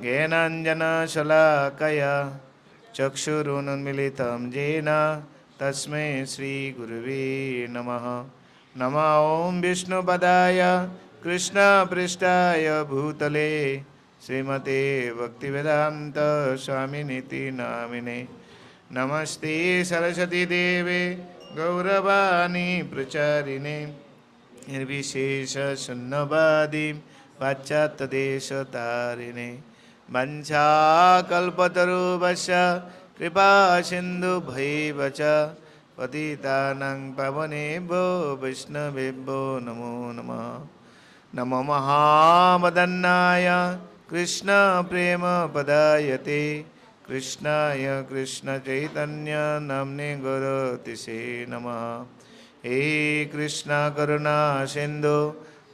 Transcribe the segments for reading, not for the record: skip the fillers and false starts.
ज्ञानाञ्जनशलाकया चक्षुरुन्मिलितं येन तस्मै श्रीगुरुवे नमः। नमो ॐ विष्णुपदाय कृष्णपृष्ठाय भूतले श्रीमते भक्तिवेदान्त स्वामिनिति नामिने। नमस्ते सरस्वती देवे गौरवाणी प्रचारिणे निर्विशेष शून्यवादी पाश्चात्यदेशतारिणे वंशाकल्पतरुभ्यश्च कृपा सिन्धुभ्यैव च पतितानां पावनेभ्यो वैष्णवेभ्यो नमो नमः। नमो महावदन्नाय कृष्णप्रेमपदायते कृष्णाय कृष्णचैतन्य नाम्ने गौरतिसे नमः। हे कृष्ण करुणा सिन्धु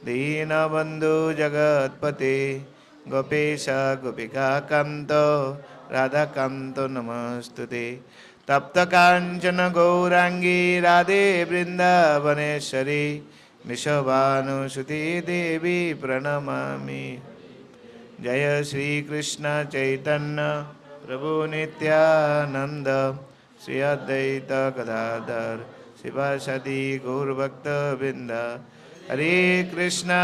दीनबन्धु जगत्पते गोपेश गोपिका कान्त राधाकान्त नमस्तुते। तप्तकाञ्चन गौराङ्गी राधे वृन्दावनेश्वरी वृषभानुसुते देवी प्रणमामि। जय श्री कृष्ण चैतन्य प्रभु नित्यानंद श्री अद्वैत गदाधर शिवासादि गौरभक्तवृंद। हरे कृष्णा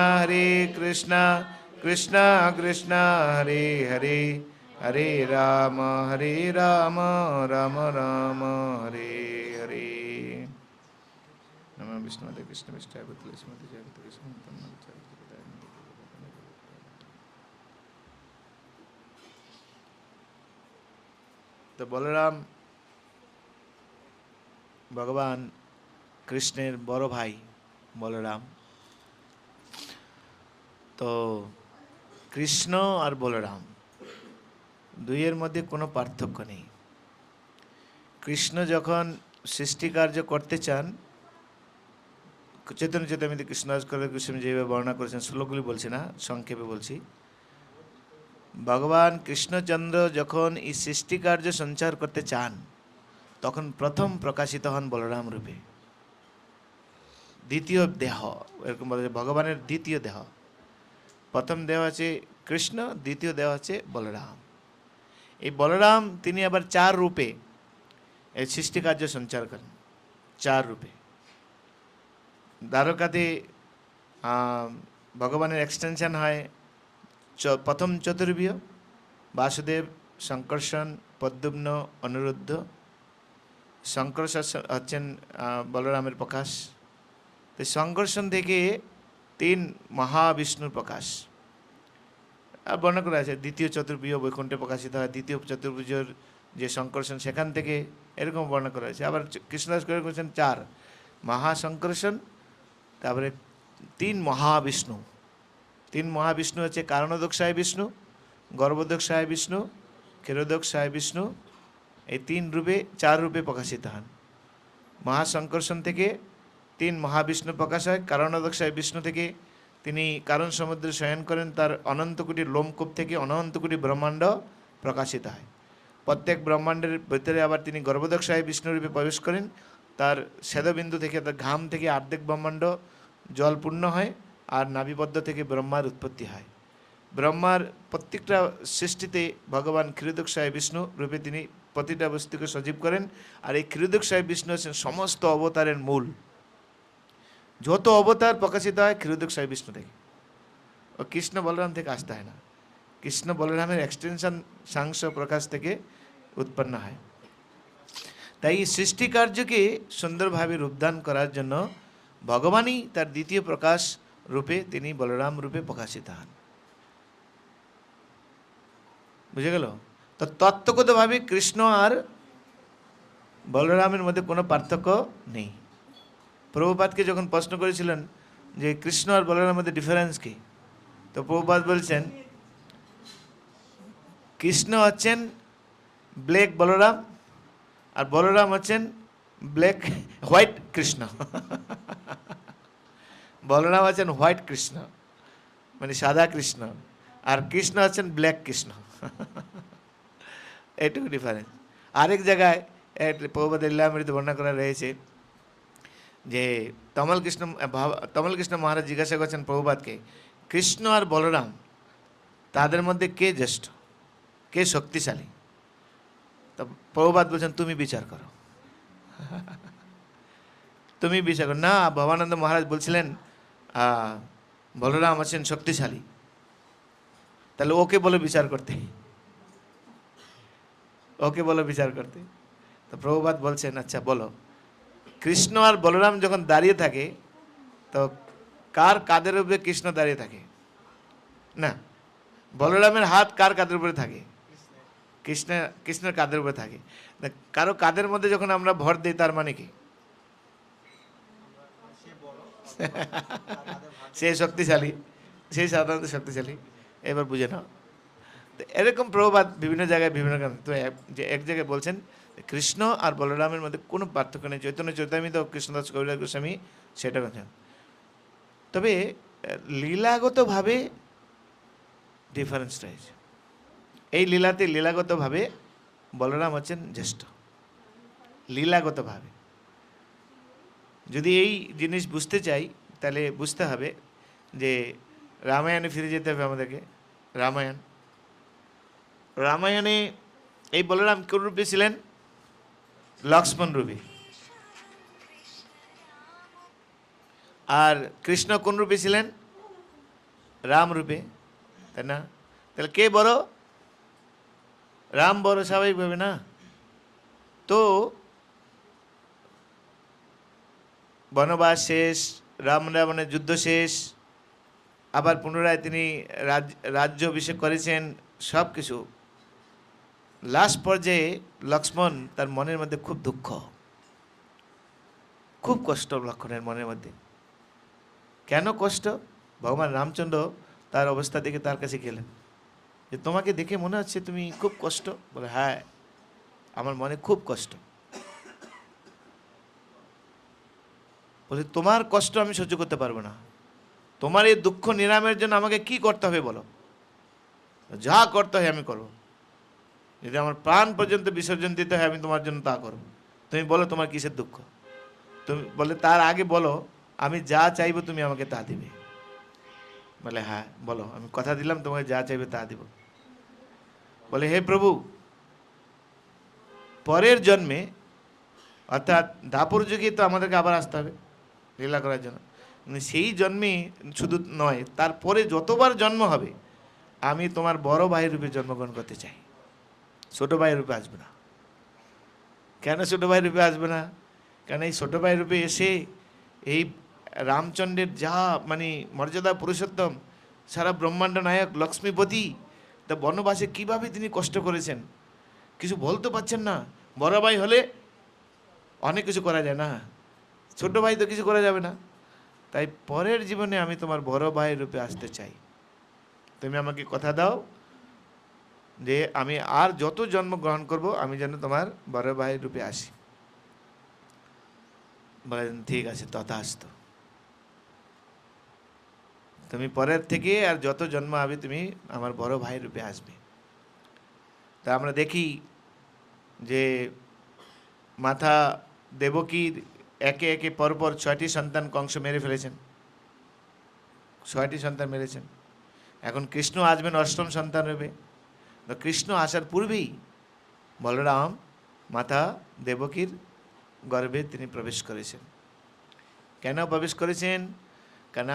कृष्णा कृष्णा हरे हरे हरे राम राम राम हरे हरे। नमः विष्णुपदे कृष्ण विष्टाय भूतले स्मृति जगत कृष्ण। তো বলরাম ভগবান কৃষ্ণের বড় ভাই বলরাম। তো কৃষ্ণ আর বলরাম দুইয়ের মধ্যে কোনো পার্থক্য নেই। কৃষ্ণ যখন সৃষ্টিকার্য করতে চান, চৈতন্য চৈতামৃতে কৃষ্ণদাস কবিরাজ গোস্বামী যেভাবে বর্ণনা করেছেন, শ্লোকগুলি বলছি না, সংক্ষেপে বলছি। ভগবান কৃষ্ণচন্দ্র যখন এই সৃষ্টিকার্য সঞ্চার করতে চান, তখন প্রথম প্রকাশিত হন বলরাম রূপে। দ্বিতীয় দেহ, এরকম বলা যায় ভগবানের দ্বিতীয় দেহ। প্রথম দেহ আছে কৃষ্ণ, দ্বিতীয় দেহ আছে বলরাম। এই বলরাম তিনি আবার চার রূপে এই সৃষ্টিকার্য সঞ্চার করেন, চার রূপে। দ্বারকাতে ভগবানের এক্সটেনশন হয় প্রথম চতুর্ভুজ, বাসুদেব, শঙ্কর্ষণ, প্রদ্যুম্ন, অনিরুদ্ধ। শঙ্কর্ষণ হচ্ছেন বলরামের প্রকাশ। তো শঙ্কর্ষণ থেকে তিন মহাবিষ্ণুর প্রকাশ বর্ণনা করা আছে। দ্বিতীয় চতুর্ভুজ বৈকুণ্ঠে প্রকাশিত হয়, দ্বিতীয় চতুর্ভুজের যে শঙ্কর্ষণ সেখান থেকে, এরকম বর্ণনা করা হয়েছে। আবার কৃষ্ণদাস করে করেছেন চার মহাশঙ্কর্ষণ, তারপরে তিন মহাবিষ্ণু। তিন মহাবিষ্ণু হচ্ছে কারণোদকশায় বিষ্ণু, গর্ভোদকশায় বিষ্ণু, ক্ষীরোদকশায় বিষ্ণু। এই তিন রূপে, চার রূপে প্রকাশিত হন। মহাশঙ্কর্ষণ থেকে তিন মহাবিষ্ণু প্রকাশ হয়। কারণোদকশায় বিষ্ণু থেকে তিনি কারণ সমুদ্রে শয়ন করেন, তার অনন্ত কোটি লোমকূপ থেকে অনন্ত কোটি ব্রহ্মাণ্ড প্রকাশিত হয়। প্রত্যেক ব্রহ্মাণ্ডের ভিতরে আবার তিনি গর্ভোদকশায় বিষ্ণুরূপে প্রবেশ করেন। তার শ্বেদবিন্দু থেকে, তার ঘাম থেকে অর্ধেক ব্রহ্মাণ্ড জলপূর্ণ হয়, আর নাভিপদ্ম থেকে ব্রহ্মার উৎপত্তি হয়। ব্রহ্মার প্রত্যেকটা সৃষ্টিতে ভগবান ক্ষীরোদকশায় বিষ্ণু রূপে তিনি প্রতিটা বস্তুকে সজীব করেন। আর এই ক্ষীরোদকশায় বিষ্ণু হচ্ছেন সমস্ত অবতারের মূল। যত অবতার প্রকাশিত হয় ক্ষীরোদকশায় বিষ্ণু থেকে, ও কৃষ্ণ বলরাম থেকে আসতে হয় না। কৃষ্ণ বলরামের এক্সটেনশন সাংস প্রকাশ থেকে উৎপন্ন হয়। তাই এই সৃষ্টিকার্যকে সুন্দরভাবে রূপদান করার জন্য ভগবানই তার দ্বিতীয় প্রকাশ রূপে তিনি বলরাম রূপে প্রকাশিত হন। বুঝে গেল? তো তত্ত্বগতভাবে কৃষ্ণ আর বলরামের মধ্যে কোনো পার্থক্য নেই। প্রভুপাদকে যখন প্রশ্ন করেছিলেন যে কৃষ্ণ আর বলরামের মধ্যে ডিফারেন্স কি, তো প্রভুপাদ বলছেন কৃষ্ণ হচ্ছেন ব্ল্যাক বলরাম, আর বলরাম হচ্ছেন ব্ল্যাক হোয়াইট কৃষ্ণ। বলরাম হচ্ছেন হোয়াইট কৃষ্ণ, মানে সাদা কৃষ্ণ, আর কৃষ্ণ হচ্ছেন ব্ল্যাক কৃষ্ণ। এটুকু ডিফারেন্স। আরেক জায়গায় প্রভুপাদ লীলামৃতে বর্ণনা করা রয়েছে যে তমল কৃষ্ণ মহারাজ জিজ্ঞাসা করছেন প্রভুপাদকে, কৃষ্ণ আর বলরাম তাদের মধ্যে কে জ্যেষ্ঠ? কে শক্তিশালী। তা প্রভুপাদ বলছেন তুমি বিচার করো, তুমি বিচার করো। না, ভবানন্দ মহারাজ বলছিলেন বলরাম আছেন শক্তিশালী, তাহলে ওকে বলে বিচার করতে, ওকে বলো বিচার করতে। তো প্রভুপাদ বলছেন আচ্ছা বলো, কৃষ্ণ আর বলরাম যখন দাঁড়িয়ে থাকে তো কার কাঁধের উপরে কৃষ্ণ দাঁড়িয়ে থাকে? না, বলরামের হাত কার কাঁধের উপরে থাকে? কৃষ্ণের কাঁধের উপরে থাকে। কারো কাঁধের মধ্যে যখন আমরা ভর দিই তার মানে কি? সে শক্তিশালী, সেই সাধারণত শক্তিশালী। এবার বুঝে নাও। তো এরকম প্রভাব বিভিন্ন জায়গায় বিভিন্ন কারণ। তো যে এক জায়গায় বলছেন কৃষ্ণ আর বলরামের মধ্যে কোনো পার্থক্য নেই। চৈতন্য চৈতামিত কৃষ্ণদাস কবিরাজ গোস্বামী সেটা বলছেন। তবে লীলাগতভাবে ডিফারেন্স রয়েছে। এই লীলাতে লীলাগতভাবে বলরাম হচ্ছেন জ্যেষ্ঠ, লীলাগতভাবে। যদি এই জিনিস বুঝতে চাই তাহলে বুঝতে হবে যে রামায়ণে ফিরে যেতে হবে আমাদেরকে। রামায়ণে এই বলরাম কোন রূপে ছিলেন? লক্ষ্মণ রূপে। আর কৃষ্ণ কোন রূপে ছিলেন? রাম রূপে, তাই না? তাহলে কে বড়? রাম বড়, স্বাভাবিকভাবে না? তো বনবাস শেষ, রাম রাবণের যুদ্ধ শেষ, আবার পুনরায় তিনি রাজ্য অভিষেক করেছেন, সব কিছু। লাস্ট পর্যায়ে লক্ষ্মণ তার মনের মধ্যে খুব দুঃখ, খুব কষ্ট লক্ষ্মণের মনের মধ্যে। কেন কষ্ট? ভগবান রামচন্দ্র তার অবস্থা দেখে তার কাছে গেলেন যে তোমাকে দেখে মনে হচ্ছে তুমি খুব কষ্ট। বলে হ্যাঁ, আমার মনে খুব কষ্ট। বলে তোমার কষ্ট আমি সহ্য করতে পারবো না, তোমার এই দুঃখ নিরামের জন্য আমাকে কি করতে হবে বলো? যা করতে হয় আমি করবো, যদি আমার প্রাণ পর্যন্ত বিসর্জন দিতে হয় আমি তোমার জন্য তা করবো। তুমি বলো তোমার কিসের দুঃখ? তুমি বলে তার আগে বলো আমি যা চাইবো তুমি আমাকে তা দিবে। বলে হ্যাঁ বলো, আমি কথা দিলাম তোমাকে যা চাইবে তা দিব। বলে হে প্রভু, পরের জন্মে অর্থাৎ দাপর যুগে তো আমাদেরকে আবার আসতে হবে লীলা করার জন্য। সেই জন্মে শুধু নয়, তারপরে যতবার জন্ম হবে আমি তোমার বড় ভাই রূপে জন্মগ্রহণ করতে চাই, ছোট ভাই রূপে আসবে না। কেন ছোট ভাই রূপে আসবে না? কারণ এই ছোট ভাই রূপে এসে এই রামচন্দ্রের যা মানে মর্যাদা, পুরুষোত্তম, সারা ব্রহ্মাণ্ড নায়ক, লক্ষ্মীপতি, তা বনবাসে কীভাবে তিনি কষ্ট করেছেন কিছু বলতে পারছেন না। বড় ভাই হলে অনেক কিছু করা যায় না, ছোট ভাই তো কিছু করা যাবে না। তাই পরের জীবনে আমি তোমার বড় ভাই রূপে আসতে চাই, তুমি আমাকে কথা দাও যে আমি আর যত জন্ম গ্রহণ করব আমি যেন তোমার বড় ভাই রূপে আসি। বলেন ঠিক আছে, তথাস্তু, তুমি পরের থেকে আর যত জন্ম হবে তুমি আমার বড় ভাই রূপে আসবে। তা আমরা দেখি যে মাতা দেবকীর একে একে পরপর 6টি সন্তান কংস মেরে ফেলেছেন, 6টি সন্তান মেরেছেন। এখন কৃষ্ণ আসবেন 8ম সন্তান রূপে। তো কৃষ্ণ আসার পূর্বেই বলরাম মাতা দেবকীর গর্ভে তিনি প্রবেশ করেছেন। কেন প্রবেশ করেছেন? কেন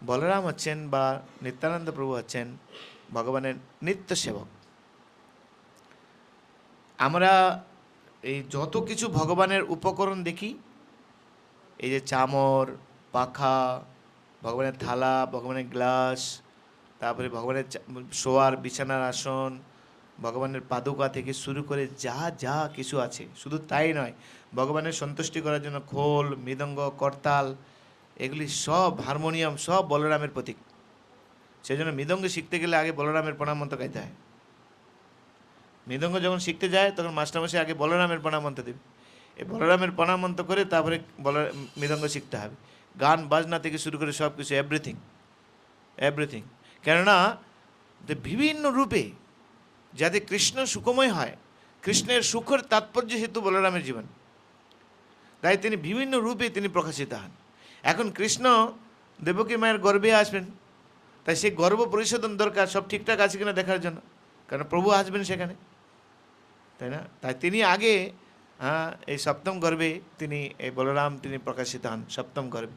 বলরাম হচ্ছেন বা নিত্যানন্দ প্রভু হচ্ছেন ভগবানের নিত্য সেবক। আমরা এই যত কিছু ভগবানের উপকরণ দেখি, এই যে চামর, পাখা, ভগবানের থালা, ভগবানের গ্লাস, তারপরে ভগবানের শোয়ার বিছানার আসন, ভগবানের পাদুকা থেকে শুরু করে যা যা কিছু আছে, শুধু তাই নয়, ভগবানের সন্তুষ্টি করার জন্য খোল, মৃদঙ্গ, করতাল, এগুলি সব, হারমোনিয়াম, সব বলরামের প্রতীক। সেই জন্য মৃদঙ্গ শিখতে গেলে আগে বলরামের প্রণাম মন্ত্র গাইতে হয়। মৃদঙ্গ যখন শিখতে যায় তখন মাস্টারমশাই আগে বলরামের প্রণাম মন্ত্র দেবে। এই বলরামের প্রণাম মন্ত্র করে তারপরে মৃদঙ্গ শিখতে হবে। গান বাজনা থেকে শুরু করে সব কিছু, এভরিথিং এভরিথিং। কেননা বিভিন্ন রূপে যাতে কৃষ্ণ সুখময় হয়, কৃষ্ণের সুখের তাৎপর্য হেতু বলরামের জীবন, তাই তিনি বিভিন্ন রূপে তিনি প্রকাশিত হন। এখন কৃষ্ণ দেবকী মায়ের গর্ভে আসবেন, তাই সেই গর্ভ পরিশোধন দরকার, সব ঠিকঠাক আছে কিনা দেখার জন্য। কারণ প্রভু আসবেন সেখানে, তাই না? তাই তিনি আগে এই সপ্তম গর্ভে তিনি এই বলরাম তিনি প্রকাশিত হন সপ্তম গর্ভে।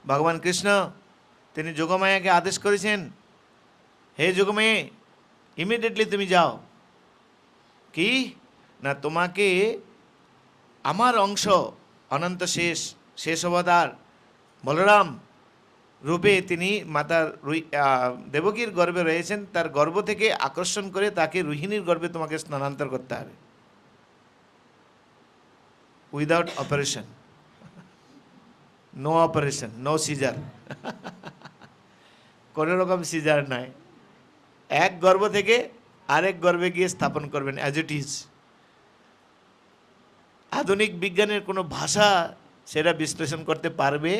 ভগবান কৃষ্ণ তিনি যোগমায়াকে আদেশ করেছেন, হে যোগমায়া, ইমিডিয়েটলি তুমি যাও, কি না তোমাকে আমার অংশ অনন্ত শেষ অবতার বলরাম রূপে তিনি মাতার দেবকীর গর্ভে রয়েছেন, তার গর্ভ থেকে আকর্ষণ করে তাকে রোহিণীর গর্ভে তোমাকে স্থানান্তর করতে হবে, without operation, no operation, no caesar, কোনো রকম সিজার নয়, এক গর্ভ থেকে আরেক গর্ভে গিয়ে স্থাপন করবেন অ্যাজ ইট ইজ। আধুনিক বিজ্ঞানের কোনো ভাষা সেটা বিশ্লেষণ করতে পারবে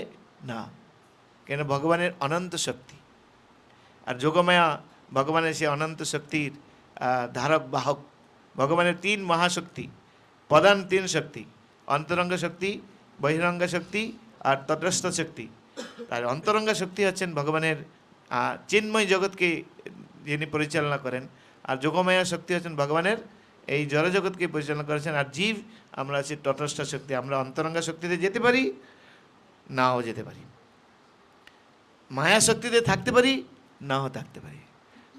না, কেন ভগবানের অনন্ত শক্তি। আর যোগমায়া ভগবানের সে অনন্ত শক্তির ধারক বাহক। ভগবানের 3 মহাশক্তি, প্রধান 3 শক্তি, অন্তরঙ্গ শক্তি, বহিরঙ্গ শক্তি আর তটস্থ শক্তি। আর অন্তরঙ্গ শক্তি হচ্ছেন ভগবানের চিন্ময় জগৎকে যিনি পরিচালনা করেন, আর যোগমায়া শক্তি হচ্ছেন ভগবানের এই জড়জগৎকে পরিচালনা করেছেন। আর জীব আমরা আছি তটস্থ শক্তি, আমরা অন্তরঙ্গ শক্তিতে যেতে পারি, নাও যেতে পারি, মায়া শক্তিতে থাকতে পারি, নাও থাকতে পারি।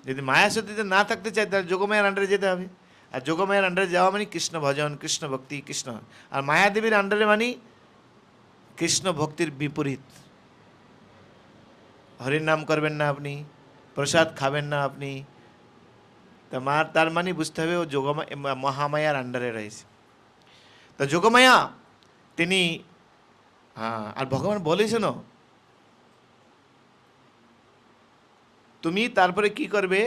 যদি মায়া শক্তিতে না থাকতে চাই তাহলে যোগমায়ার আন্ডারে যেতে হবে। আর যোগমায়ার আন্ডারে যাওয়া মানে কৃষ্ণ ভজন, কৃষ্ণ ভক্তি, কৃষ্ণ। আর মায়াদেবীর আন্ডারে মানে কৃষ্ণ ভক্তির বিপরীত। হরির নাম করবেন না আপনি, প্রসাদ খাবেন না আপনি, তার মানে বুঝতে হবে ও মহামায়ার আন্ডারে রয়েছে। তো যোগমায়া তিনি আর ভগবান বলেছেন তুমি তারপরে কি করবে,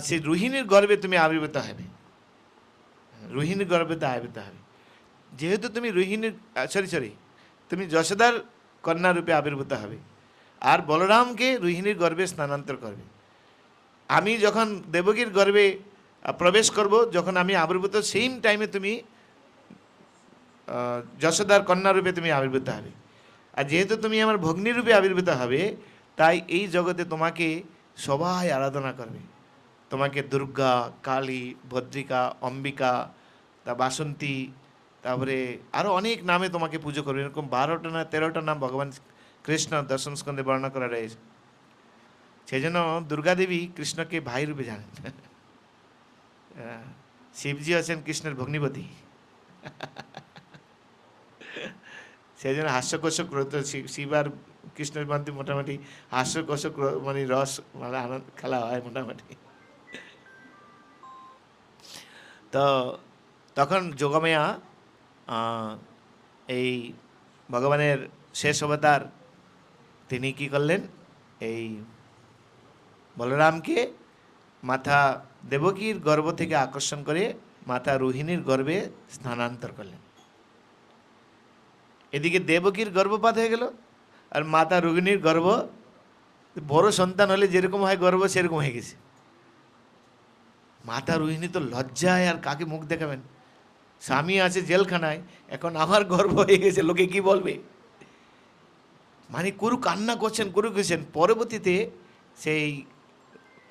সেই রোহিণীর গর্ভে তুমি আবির্ভূত হবে, রোহিণীর গর্ভে আবির্ভূত হবে। যেহেতু তুমি রোহিণীর তুমি যশোদার কন্যা রূপে আবির্ভূত হবে, আর বলরামকে রোহিণীর গর্ভে স্থানান্তর করবে। আমি যখন দেবকীর গর্ভে প্রবেশ করব, যখন আমি আবির্ভূত, সেম টাইমে তুমি যশোদার কন্যা রূপে তুমি আবির্ভূত হবে। আর যেহেতু তুমি আমার ভগ্নী রূপে আবির্ভূত হবে, তাই এই জগতে তোমাকে সবাই আরাধনা করবে। তোমাকে দুর্গা, কালী, ভদ্রিকা, অম্বিকা, তা বাসন্তী, তারপরে আরও অনেক নামে তোমাকে পুজো করবে। এরকম 12টা না 13টা নাম ভগবান কৃষ্ণ দর্শন স্কন্ধে বর্ণনা করা রয়েছে। সেই জন্য দুর্গাদেবী কৃষ্ণকে ভাই রূপে জানেন। শিবজি আছেন কৃষ্ণের ভগ্নিপতি, সেই জন্য হাস্যকোষক শিব আর কৃষ্ণের মধ্যে মোটামুটি হাস্যকোষক মানে রস মানে আনন্দ খেলা হয় মোটামুটি। তো তখন যোগমায়া এই ভগবানের শেষ অবতার তিনি কি করলেন, এই বলরামকে মাথা দেবকীর গর্ভ থেকে আকর্ষণ করে মাতা রোহিণীর গর্ভে স্থানান্তর করলেন। এদিকে দেবকীর গর্ভপাত হয়ে গেল, আর মাতা রোহিণীর গর্ভ, বড় সন্তান হলে যেরকম হয় গর্ভ সেরকম হয়ে গেছে। মাতা রোহিণী তো লজ্জায় আর কাকে মুখ দেখাবেন, স্বামী আছে জেলখানায়, এখন আমার গর্ভ হয়ে গেছে, লোকে কি বলবে। মানে কুরু কান্না করছেন, কুরু গেছেন। পরবর্তীতে সেই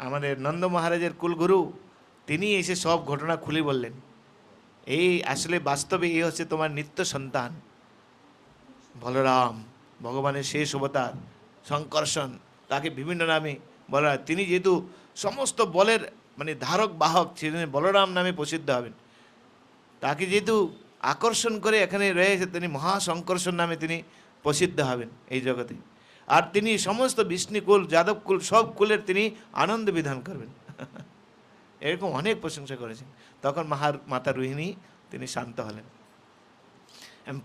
আমাদের নন্দ মহারাজের কুলগুরু তিনি এসে সব ঘটনা খুলে বললেন, এই আসলে বাস্তবে এই হচ্ছে তোমার নিত্য সন্তান বলরাম, ভগবানের শেষ অবতার শঙ্কর্ষণ, তাকে বিভিন্ন নামে বলা। তিনি যেহেতু সমস্ত বলের মানে ধারক বাহক ছিলেন, বলরাম নামে প্রসিদ্ধ হবেন। তাকে যেহেতু আকর্ষণ করে এখানে রয়েছে, তিনি মহাশঙ্কর্ষণ নামে তিনি প্রসিদ্ধ হবেন এই জগতে। আর তিনি সমস্ত বিষ্ণুকুল, যাদবকুল, সব কুলের তিনি আনন্দ বিধান করবেন। এরকম অনেক প্রশংসা করেছেন। তখন মাতা রোহিণী তিনি শান্ত হলেন।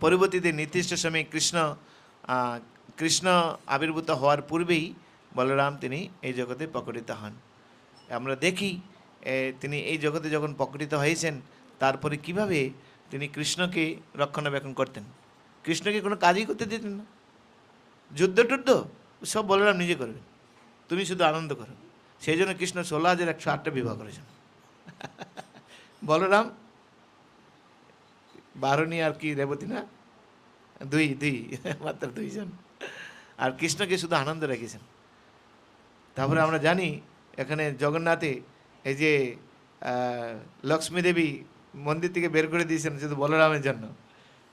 পরবর্তীতে নির্দিষ্ট সময়ে কৃষ্ণ আবির্ভূত হওয়ার পূর্বেই বলরাম তিনি এই জগতে প্রকটিত হন। আমরা দেখি তিনি এই জগতে যখন প্রকটিত হয়েছেন, তারপরে কিভাবে তিনি কৃষ্ণকে রক্ষণাবেক্ষণ করতেন। কৃষ্ণকে কোনো কাজই করতে দিতেন না, যুদ্ধ টুদ্ধ সব বলরাম নিজে করবেন, তুমি শুধু আনন্দ করো। সেই জন্য কৃষ্ণ 16,108টা বিবাহ করেছেন। বলরাম 12 আর কি রেবতী না, দুই মাত্র 2 জন। আর কৃষ্ণকে শুধু আনন্দ রেখেছেন। তারপরে আমরা জানি এখানে জগন্নাথে এই যে লক্ষ্মী দেবী মন্দির থেকে বের করে দিয়েছেন শুধু বলরামের জন্য,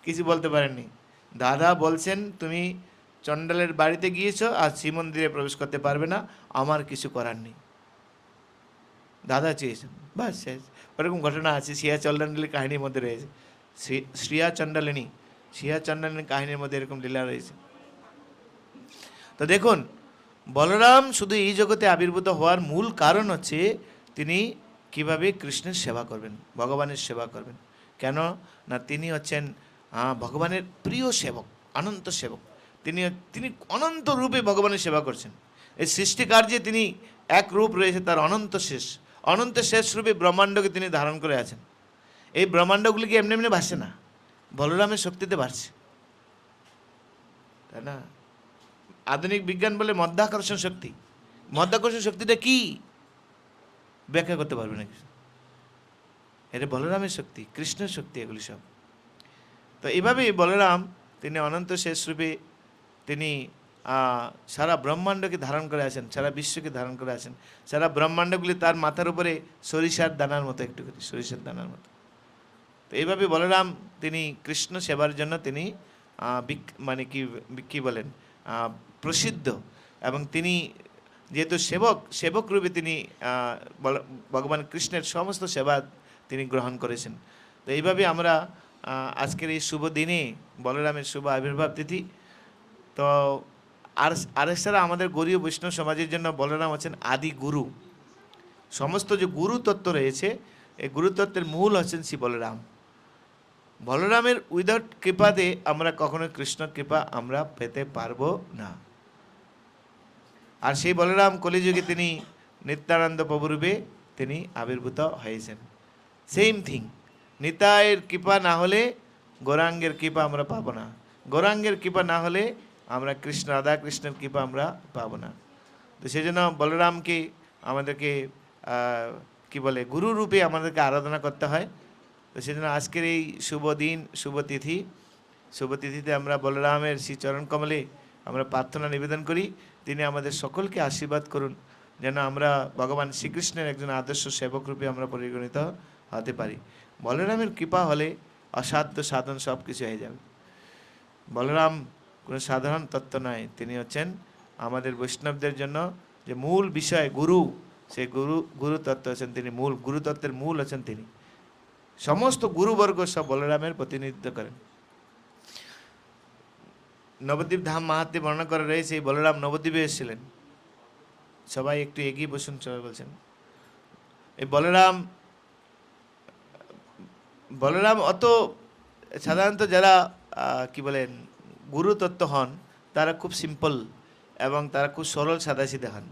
কিছু বলতে পারেননি। দাদা বলছেন তুমি চণ্ডালের বাড়িতে গিয়েছো আর শ্রীমন্দিরে প্রবেশ করতে পারবে না, আমার কিছু করার নেই, দাদা চেয়েছেন, বাস শেষ। ওরকম ঘটনা আছে শ্রিয়া চণ্ডালিনীর কাহিনীর মধ্যে রয়েছে। শ্রিয়া চণ্ডালিনী কাহিনীর মধ্যে এরকম লীলা রয়েছে। তো দেখুন, বলরাম শুধু এই জগতে আবির্ভূত হওয়ার মূল কারণ হচ্ছে তিনি কিভাবে কৃষ্ণের সেবা করবেন, ভগবানের সেবা করবেন। কেন না তিনি হচ্ছেন ভগবানের প্রিয় সেবক, অনন্ত সেবক। তিনি অনন্ত রূপে ভগবানের সেবা করছেন। এই সৃষ্টি কার্যে তিনি এক রূপ রয়েছে তার অনন্ত শেষ রূপে ব্রহ্মাণ্ডকে তিনি ধারণ করে আছেন। এই ব্রহ্মাণ্ডগুলি কি এমনি এমনি ভাসছে না, বলরামের শক্তিতে ভাসছে, তাই না? আধুনিক বিজ্ঞান বলে মধ্যাকর্ষণ শক্তি। মধ্যাকর্ষণ শক্তিটা কি ব্যাখ্যা করতে পারবে না কিছু। এটা বলরামের শক্তি, কৃষ্ণের শক্তি, এগুলি সব। তো এইভাবেই বলরাম তিনি অনন্ত শেষ রূপে তিনি সারা ব্রহ্মাণ্ডকে ধারণ করে আছেন, সারা বিশ্বকে ধারণ করে আছেন। সারা ব্রহ্মাণ্ডগুলি তার মাথার উপরে সরিষার দানার মতো, একটু সরিষার দানার মতো। তো এইভাবে বলরাম তিনি কৃষ্ণ সেবার জন্য তিনি মানে কি বলেন প্রসিদ্ধ। এবং তিনি যেহেতু সেবক রূপে তিনি ভগবান কৃষ্ণের সমস্ত সেবা তিনি গ্রহণ করেছেন। তো এইভাবে আমরা আজকের এই শুভ দিনে বলরামের শুভ আবির্ভাব তিথি। তো আর এছাড়া আমাদের গৌড়ীয় বৈষ্ণব সমাজের জন্য বলরাম হচ্ছেন আদি গুরু। সমস্ত যে গুরুতত্ত্ব রয়েছে, এই গুরুতত্ত্বের মূল হচ্ছেন শ্রী বলরাম। বলরামের উইদাউট কৃপাতে আমরা কখনো কৃষ্ণ কৃপা আমরা পেতে পারবো না। আর সেই বলরাম কলিযুগে তিনি নিত্যানন্দ প্রভুরূপে তিনি আবির্ভূত হয়েছেন। সেম থিং, নিতাইয়ের কৃপা না হলে গৌরাঙ্গের কৃপা আমরা পাবো না, গৌরাঙ্গের কৃপা না হলে আমরা রাধা কৃষ্ণের কৃপা আমরা পাবো না। তো সেই জন্য বলরামকে আমাদেরকে কি বলে গুরু রূপে আমাদেরকে আরাধনা করতে হয়। তো সেই জন্য আজকের এই শুভ দিন, শুভ তিথিতে আমরা বলরামের শ্রী চরণ কমলে আমরা প্রার্থনা নিবেদন করি, তিনি আমাদের সকলকে আশীর্বাদ করুন, যেন আমরা ভগবান শ্রীকৃষ্ণের একজন আদর্শ সেবক রূপে আমরা পরিগণিত হতে পারি। বলরামের কৃপা হলে অসাধ্য সাধন সব কিছু হয়ে যাবে। বলরাম কোনো সাধারণ তত্ত্ব নয়, তিনি হচ্ছেন আমাদের বৈষ্ণবদের জন্য যে মূল বিষয় গুরু, সেই গুরু তত্ত্ব হচ্ছেন তিনি, মূল গুরুতত্ত্বের মূল হচ্ছেন তিনি। সমস্ত গুরুবর্গ সব বলরামের প্রতিনিধিত্ব করেন। নবদ্বীপ ধাম মাহাত্ম্যে বর্ণনা করা রয়েছে বলরাম নবদ্বীপে এসেছিলেন। সবাই একটু এগিয়ে বসুন, সবাই বলছেন। এই বলরাম অত সাধারণত যারা কি বলেন গুরুতত্ত্ব হন তারা খুব সিম্পল এবং তারা খুব সরল সাদাসিধে হন।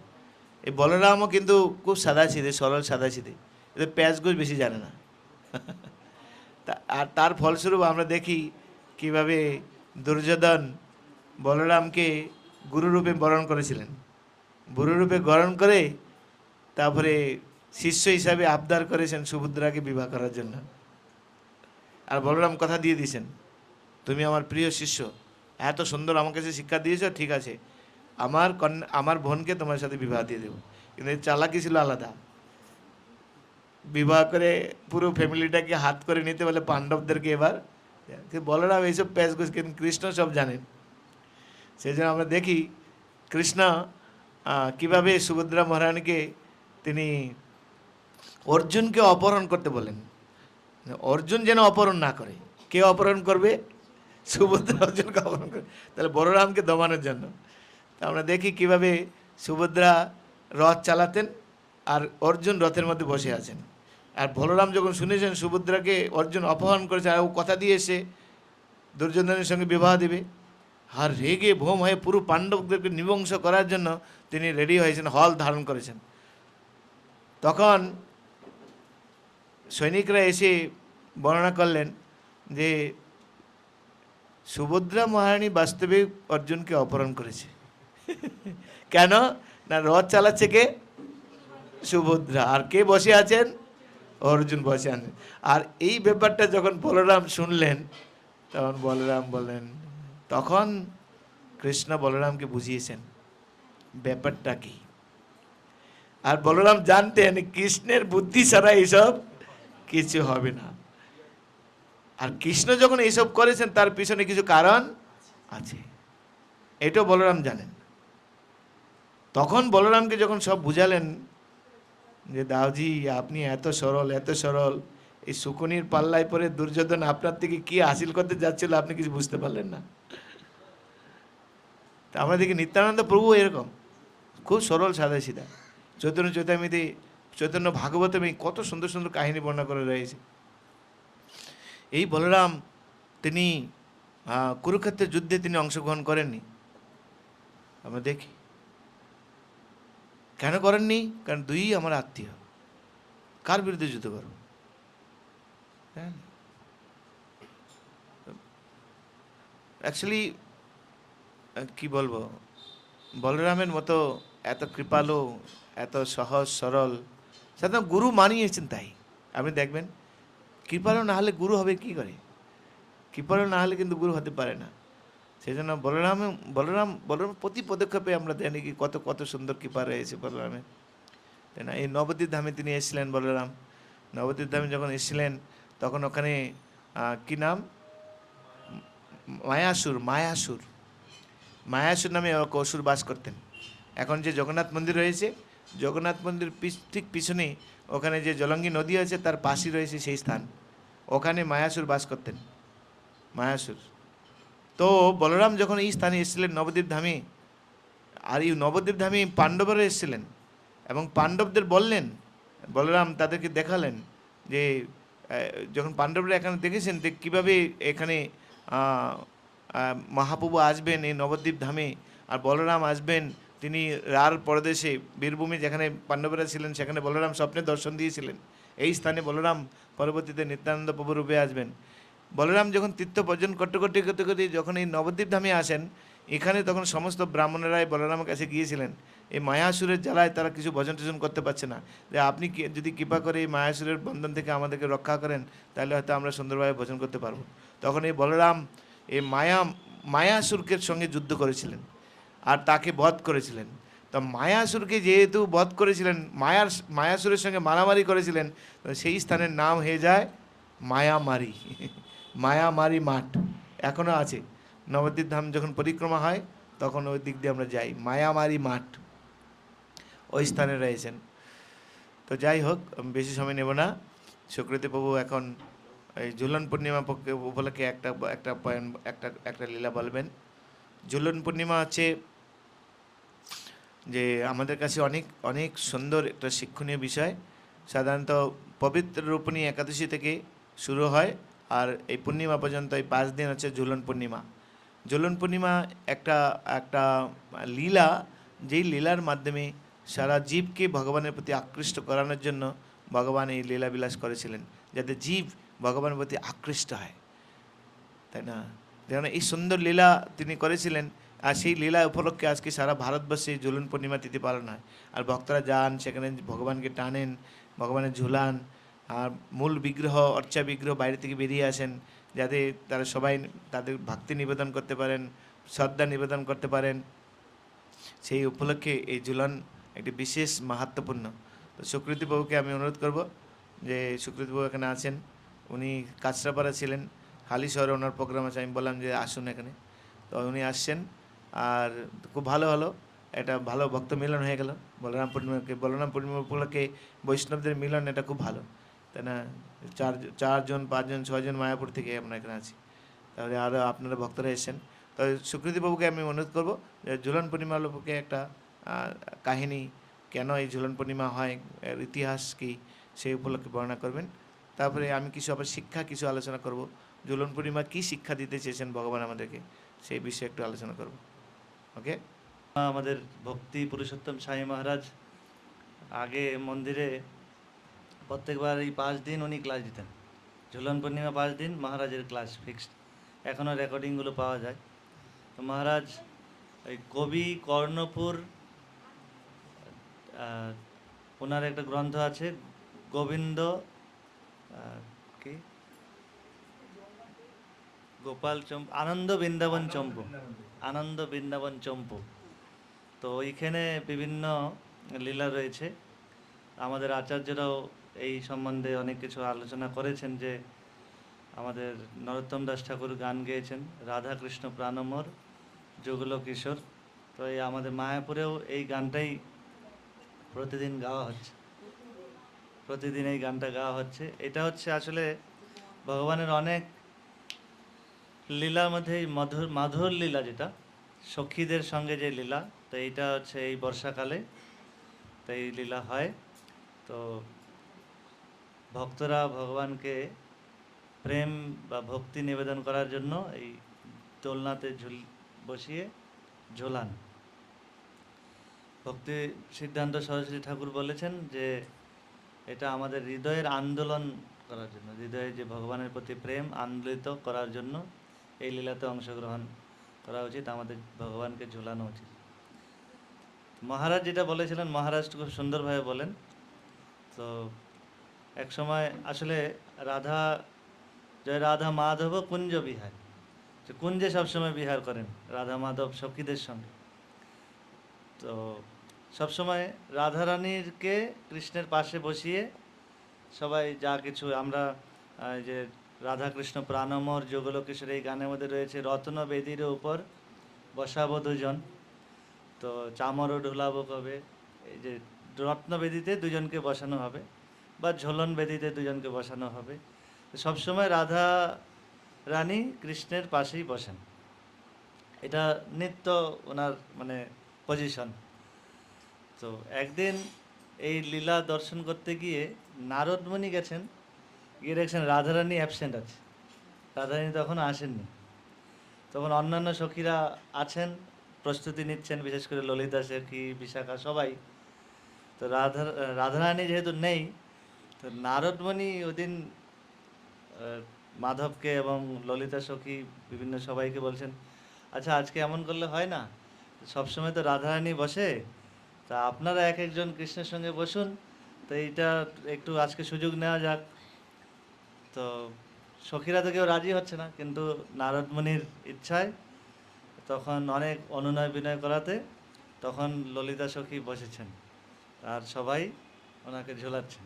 এই বলরামও কিন্তু খুব সাদাসিধে, সরল সাদাসিধে, এদের প্যাঁচগোছ বেশি জানে না। আর তার ফলস্বরূপ আমরা দেখি কিভাবে দুর্যোধন বলরামকে গুরুরূপে বরণ করেছিলেন। গুরুরূপে গ্রহণ করে তারপরে শিষ্য হিসাবে আবদার করেছেন সুভদ্রাকে বিবাহ করার জন্য। আর বলরাম কথা দিয়ে দিয়েছেন, তুমি আমার প্রিয় শিষ্য, এত সুন্দর আমার কাছে শিক্ষা দিয়েছ, ঠিক আছে আমার বোনকে তোমার সাথে বিবাহ দিয়ে দেবো। কিন্তু এই চালাকি ছিল আলাদা, বিবাহ করে পুরো ফ্যামিলিটাকে হাত করে নিতে বলে পাণ্ডবদেরকে। এবার বলরাম এইসব প্যাচগোছ কিন্তু কৃষ্ণ সব জানেন। সেই জন্য আমরা দেখি কৃষ্ণ কিভাবে সুভদ্রা মহারানীকে তিনি অর্জুনকে অপহরণ করতে বলেন। অর্জুন যেন অপহরণ না করে। কে অপহরণ করবে? সুভদ্রা অর্জুনকে অপহরণ করে, তাহলে বলরামকে দমানোর জন্য। তা আমরা দেখি কিভাবে সুভদ্রা রথ চালাতেন আর অর্জুন রথের মধ্যে বসে আছেন। আর বলরাম যখন শুনেছেন সুভদ্রাকে অর্জুন অপহরণ করেছে আর ও কথা দিয়ে এসে দুর্যোধনের সঙ্গে বিবাহ দেবে, আর রেগে ভোম হয়ে পুরো পাণ্ডবদেরকে নিবংস করার জন্য তিনি রেডি হয়েছেন, হল ধারণ করেছেন। তখন সৈনিকরা এসে বর্ণনা করলেন যে সুভদ্রা মহারানী বাস্তবে অর্জুনকে অপহরণ করেছে। কেন না রথ চালাচ্ছে কে? সুভদ্রা। আর কে বসে আছেন? অর্জুন বসে আছেন। আর এই ব্যাপারটা যখন বলরাম শুনলেন তখন বলরাম বললেন, তখন কৃষ্ণ বলরামকে বুঝিয়েছেন ব্যাপারটা কি। আর বলরাম জানতেন কৃষ্ণের বুদ্ধি ছাড়া এইসব কিছু হবে না। আর কৃষ্ণ যখন এইসব করেছেন তার পিছনে কিছু কারণ আছে, এটাও বলরাম জানেন। তখন বলরামকে যখন সব বুঝালেন যে দাওজি আপনি এত সরল এত সরল, এই শকুনির পাল্লায় পরে দুর্যোধন আপনার থেকে কি হাসিল করতে যাচ্ছিল আপনি কিছু বুঝতে পারলেন না। তা আমরা দেখি নিত্যানন্দ প্রভু এরকম খুব সরল সাদা সিধা। চৈতন্য চৈতামিতে, চৈতন্য ভাগবতমে কত সুন্দর সুন্দর কাহিনী বর্ণনা করে রয়েছে। এই বলরাম তিনি কুরুক্ষেত্রের যুদ্ধে তিনি অংশগ্রহণ করেননি, আমরা দেখি। কেন করেননি? কারণ দুই আমার আত্মীয়, কার বিরুদ্ধে যুদ্ধ করো? অ্যাকচুয়ালি কি বলবো, বলরামের মতো এত কৃপালু, এত সহজ সরল, সাধারণ গুরু মানিয়েছেন। তাই আপনি দেখবেন কৃপালু না হলে গুরু হবে কি করে? কৃপালু না হলে কিন্তু গুরু হতে পারে না। সেই জন্য বলরাম বলরাম বলরাম প্রতি পদক্ষেপে আমরা জানি কি কত কত সুন্দর কৃপা রয়েছে বলরামের, তাই না? এই নবদ্বীপ ধামে তিনি এসেছিলেন বলরাম। নবদ্বীপ ধামে যখন এসেছিলেন তখন ওখানে কি নাম, মায়াসুর, মায়াসুর, মায়াসুর নামে অসুর বাস করতেন। এখন যে জগন্নাথ মন্দির রয়েছে, জগন্নাথ মন্দির ঠিক পিছনে ওখানে যে জলঙ্গি নদী আছে তার পাশেই রয়েছে সেই স্থান, ওখানে মায়াসুর বাস করতেন, মায়াসুর। তো বলরাম যখন এই স্থানে এসেছিলেন নবদ্বীপ ধামে, আর এই নবদ্বীপ ধামে পাণ্ডবরা এসেছিলেন এবং পাণ্ডবদের বললেন, বলরাম তাদেরকে দেখালেন যে যখন পাণ্ডবরা এখানে দেখেছেন যে কীভাবে এখানে মহাপ্রভু আসবেন এই নবদ্বীপ ধামে, আর বলরাম আসবেন তিনি রার পরদেশে বীরভূমি যেখানে পাণ্ডবরা ছিলেন সেখানে বলরাম স্বপ্নে দর্শন দিয়েছিলেন। এই স্থানে বলরাম পরবর্তীতে নিত্যানন্দ প্রভু রূপে আসবেন। বলরাম যখন তীর্থ ভজন করতে করতে করতে করতে যখন এই নবদ্বীপ ধামে আসেন, এখানে তখন সমস্ত ব্রাহ্মণেরাই বলরামের কাছে গিয়েছিলেন এই মায়াসুরের জ্বালায় তারা কিছু ভজন টজন করতে পারছে না, যে আপনি যদি কৃপা করে এই মায়াসুরের বন্ধন থেকে আমাদেরকে রক্ষা করেন তাহলে হয়তো আমরা সুন্দরভাবে ভজন করতে পারবো। তখন এই বলরাম এই মায়াসুরকে সঙ্গে যুদ্ধ করেছিলেন আর তাকে বধ করেছিলেন। তো মায়াসুরকে যেহেতু বধ করেছিলেন, মায়াসুরের সঙ্গে মারামারি করেছিলেন, তো সেই স্থানের নাম হয়ে যায় মায়ামারি। মায়ামারি মাঠ এখনও আছে। নবদ্বীপ ধাম যখন পরিক্রমা হয় তখন ওই দিক দিয়ে আমরা যাই, মায়ামারি মাঠ ওই স্থানে রয়েছেন। তো যাই হোক, বেশি সময় নেব না। সুকৃতি প্রভু এখন এই ঝুলন পূর্ণিমা উপলক্ষে একটা একটা পয়েন্ট একটা একটা লীলা বলবেন। ঝুলন পূর্ণিমা হচ্ছে যে আমাদের কাছে অনেক অনেক সুন্দর একটা শিক্ষণীয় বিষয়। সাধারণত পবিত্র রূপণী একাদশী থেকে শুরু হয় আর এই পূর্ণিমা পর্যন্ত এই 5 দিন হচ্ছে ঝুলন পূর্ণিমা। ঝুলন পূর্ণিমা একটা একটা লীলা, যেই লীলার মাধ্যমে সারা জীবকে ভগবানের প্রতি আকৃষ্ট করানোর জন্য ভগবান এই লীলাবিলাস করেছিলেন, যাতে জীব ভগবানের প্রতি আকৃষ্ট হয়, তাই না? যেন এই সুন্দর লীলা তিনি করেছিলেন। আর সেই লীলা উপলক্ষে আজকে সারা ভারতবর্ষে ঝুলন পূর্ণিমা তিথি পালন হয়। আর ভক্তরা যান সেখানে ভগবানকে টানেন, ভগবানের ঝুলান। আর মূল বিগ্রহ, অর্চা বিগ্রহ বাইরে থেকে বেরিয়ে আসেন, যাতে তারা সবাই তাদের ভক্তি নিবেদন করতে পারেন, শ্রদ্ধা নিবেদন করতে পারেন। সেই উপলক্ষে এই ঝুলন একটি বিশেষ মাহাত্ম্যপূর্ণ। তো সুকৃতিবাবুকে আমি অনুরোধ করব যে সুকৃতিবাবু এখানে আছেন, উনি কাঁচরাপাড়া ছিলেন, হালি শহরে ওনার প্রোগ্রাম আছে। আমি বললাম যে আসুন এখানে, তো উনি আসছেন। আর খুব ভালো হলো, এটা ভালো ভক্ত মিলন হয়ে গেল। বলরাম পূর্ণিমা উপলক্ষে বৈষ্ণবদের মিলন, এটা খুব ভালো, তাই না? 4জন 5জন 6জন মায়াপুর থেকে আমরা এখানে আছি, তাহলে আরও আপনারা ভক্তরা এসেছেন। তো সুকৃতিবাবুকে আমি অনুরোধ করবো যে ঝুলন পূর্ণিমা উপলক্ষে একটা কাহিনী, কেন এই ঝুলন পূর্ণিমা হয়, এর ইতিহাস কী, সেই উপলক্ষে বর্ণনা করবেন। তারপরে আমি কিছু আবার শিক্ষা কিছু আলোচনা করব, ঝুলন পূর্ণিমা কী শিক্ষা দিতে চেয়েছেন ভগবান আমাদেরকে, সেই বিষয়ে একটু আলোচনা করব। ওকে। আমাদের ভক্তি পুরুষোত্তম স্বামী মহারাজ আগে মন্দিরে প্রত্যেকবার এই 5 দিন উনি ক্লাস দিতেন। ঝুলন পূর্ণিমা 5 দিন মহারাজের ক্লাস ফিক্সড, এখনও রেকর্ডিংগুলো পাওয়া যায়। তো মহারাজ ওই কবি কর্ণপুর, ওনার একটা গ্রন্থ আছে গোবিন্দ কি গোপাল চম্পু, আনন্দ বৃন্দাবন চম্পু, আনন্দ বৃন্দাবন চম্পু। তো ওইখানে বিভিন্ন লীলা রয়েছে। আমাদের আচার্যরাও এই সম্বন্ধে অনেক কিছু আলোচনা করেছেন, যে আমাদের নরোত্তম দাস ঠাকুর গান গেয়েছেন রাধা কৃষ্ণ প্রাণমোর যুগল কিশোর। তো এই আমাদের মায়াপুরেও এই গানটাই প্রতিদিন গাওয়া হচ্ছে, প্রতিদিন এই গানটা গাওয়া হচ্ছে। এটা হচ্ছে আসলে ভগবানের অনেক লীলার মধ্যে এই মধুর মাধুর লীলা, যেটা সখীদের সঙ্গে যে লীলা, তো এইটা হচ্ছে এই বর্ষাকালে তো এই লীলা হয়। তো ভক্তরা ভগবানকে প্রেম বা ভক্তি নিবেদন করার জন্য এই দোলনাতে বসিয়ে ঝোলান। ভক্তি সিদ্ধান্ত সরস্বতী ঠাকুর বলেছেন যে এটা আমাদের হৃদয়ের আন্দোলন করার জন্য, হৃদয়ে যে ভগবানের প্রতি প্রেম আন্দোলিত করার জন্য এই লীলাতে অংশগ্রহণ করা উচিত, আমাদের ভগবানকে ঝোলানো উচিত। মহারাজ যেটা বলেছিলেন, মহারাজ খুব সুন্দরভাবে বলেন। তো এক সময় আসলে রাধা, জয় রাধা মাধব কুঞ্জ বিহার, যে কুঞ্জে সবসময় বিহার করেন রাধা মাধব সখীদের সঙ্গে। তো সবসময় রাধারানীরকে কৃষ্ণের পাশে বসিয়ে সবাই যা কিছু আমরা যে রাধাকৃষ্ণ প্রাণমোর যুগল কিশোর এই গানের মধ্যে রয়েছে, রত্ন বেদির উপর বসাবো দুজন, তো চামরও ঢোলাবো কবে, এই যে রত্ন বেদিতে দুজনকে বসানো হবে বা ঝোলন বেদিতে দুজনকে বসানো হবে। তো সবসময় রাধা রানী কৃষ্ণের পাশেই বসেন, এটা নিত্য ওনার মানে পজিশন। তো একদিন এই লীলা দর্শন করতে গিয়ে নারদমণি গেছেন, গিয়ে দেখছেন রাধারানী অ্যাবসেন্ট আছে, রাধারানী তখন আসেননি। তখন অন্যান্য সখীরা আছেন, প্রস্তুতি নিচ্ছেন, বিশেষ করে ললিতা সখী, বিশাখা, সবাই। তো রাধারানী যেহেতু নেই, তো নারদমণি ওদিন মাধবকে এবং ললিতা সখী বিভিন্ন সবাইকে বলছেন, আচ্ছা আজকে এমন করলে হয় না, সবসময় তো রাধারানী বসে, তা আপনারা এক একজন কৃষ্ণের সঙ্গে বসুন, তো এইটা একটু আজকে সুযোগ নেওয়া যাক। তো সখীরা তো কেউ রাজি হচ্ছে না, কিন্তু নারদমণির ইচ্ছায় তখন অনেক অনুনয় বিনয় করাতে তখন ললিতা সখী বসেছেন, আর সবাই ওনাকে ঝোলাচ্ছেন।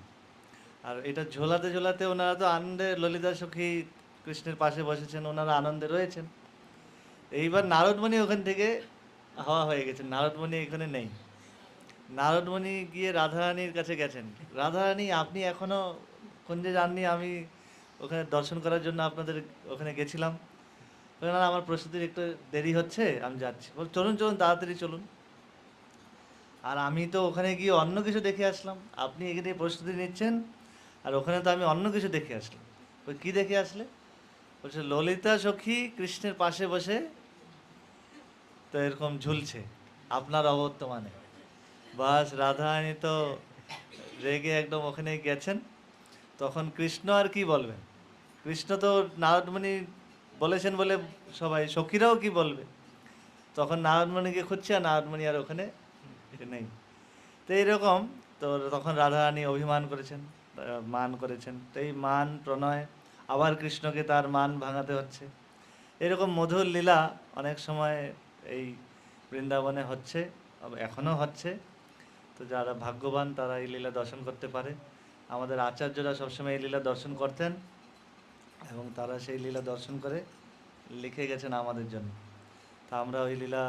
আর এটা ঝোলাতে ঝোলাতে ওনারা তো আনন্দে, ললিতা সখী কৃষ্ণের পাশে বসেছেন, ওনারা আনন্দে রয়েছেন। এইবার নারদমণি ওখান থেকে হাওয়া হয়ে গেছেন, নারদমণি এখানে নেই। নারদমণি গিয়ে রাধারানীর কাছে গেছেন, রাধারানী আপনি এখনো কুঞ্জে যাননি, আমি ওখানে দর্শন করার জন্য আপনাদের ওখানে গেছিলাম। বললেন, না আমার প্রস্তুতির একটু দেরি হচ্ছে, আমি যাচ্ছি। বল চলুন চলুন তাড়াতাড়ি চলুন। আর আমি তো ওখানে গিয়ে অন্য কিছু দেখে আসলাম, আপনি এখানে প্রস্তুতি নিচ্ছেন, আর ওখানে তো আমি অন্য কিছু দেখে আসলাম। ওই কী দেখে আসলে? বলছে ললিতা সখী কৃষ্ণের পাশে বসে তো এরকম ঝুলছে আপনার অবর্তমানে। বাস রাধারানী তো রেগে একদম ওখানে গেছেন। তখন কৃষ্ণ আর কি বলবেন, কৃষ্ণ তো নারদমণি বলেছেন বলে সবাই, সখীরাও কি বলবে। তখন নারদমণিকে খুঁজছে, আর নারদমণি আর ওখানে নেই। তো এইরকম, তো তখন রাধারানী অভিমান করেছেন, মান করেছেন। তো এই মান প্রণয় আবার কৃষ্ণকে তার মান ভাঙাতে হচ্ছে। এরকম মধুর লীলা অনেক সময় এই বৃন্দাবনে হচ্ছে, এখনও হচ্ছে। তো যারা ভাগ্যবান তারা এই লীলা দর্শন করতে পারে। আমাদের আচার্যরা সবসময় এই লীলা দর্শন করতেন, এবং তারা সেই লীলা দর্শন করে লিখে গেছেন আমাদের জন্য। তা আমরা ওই লীলা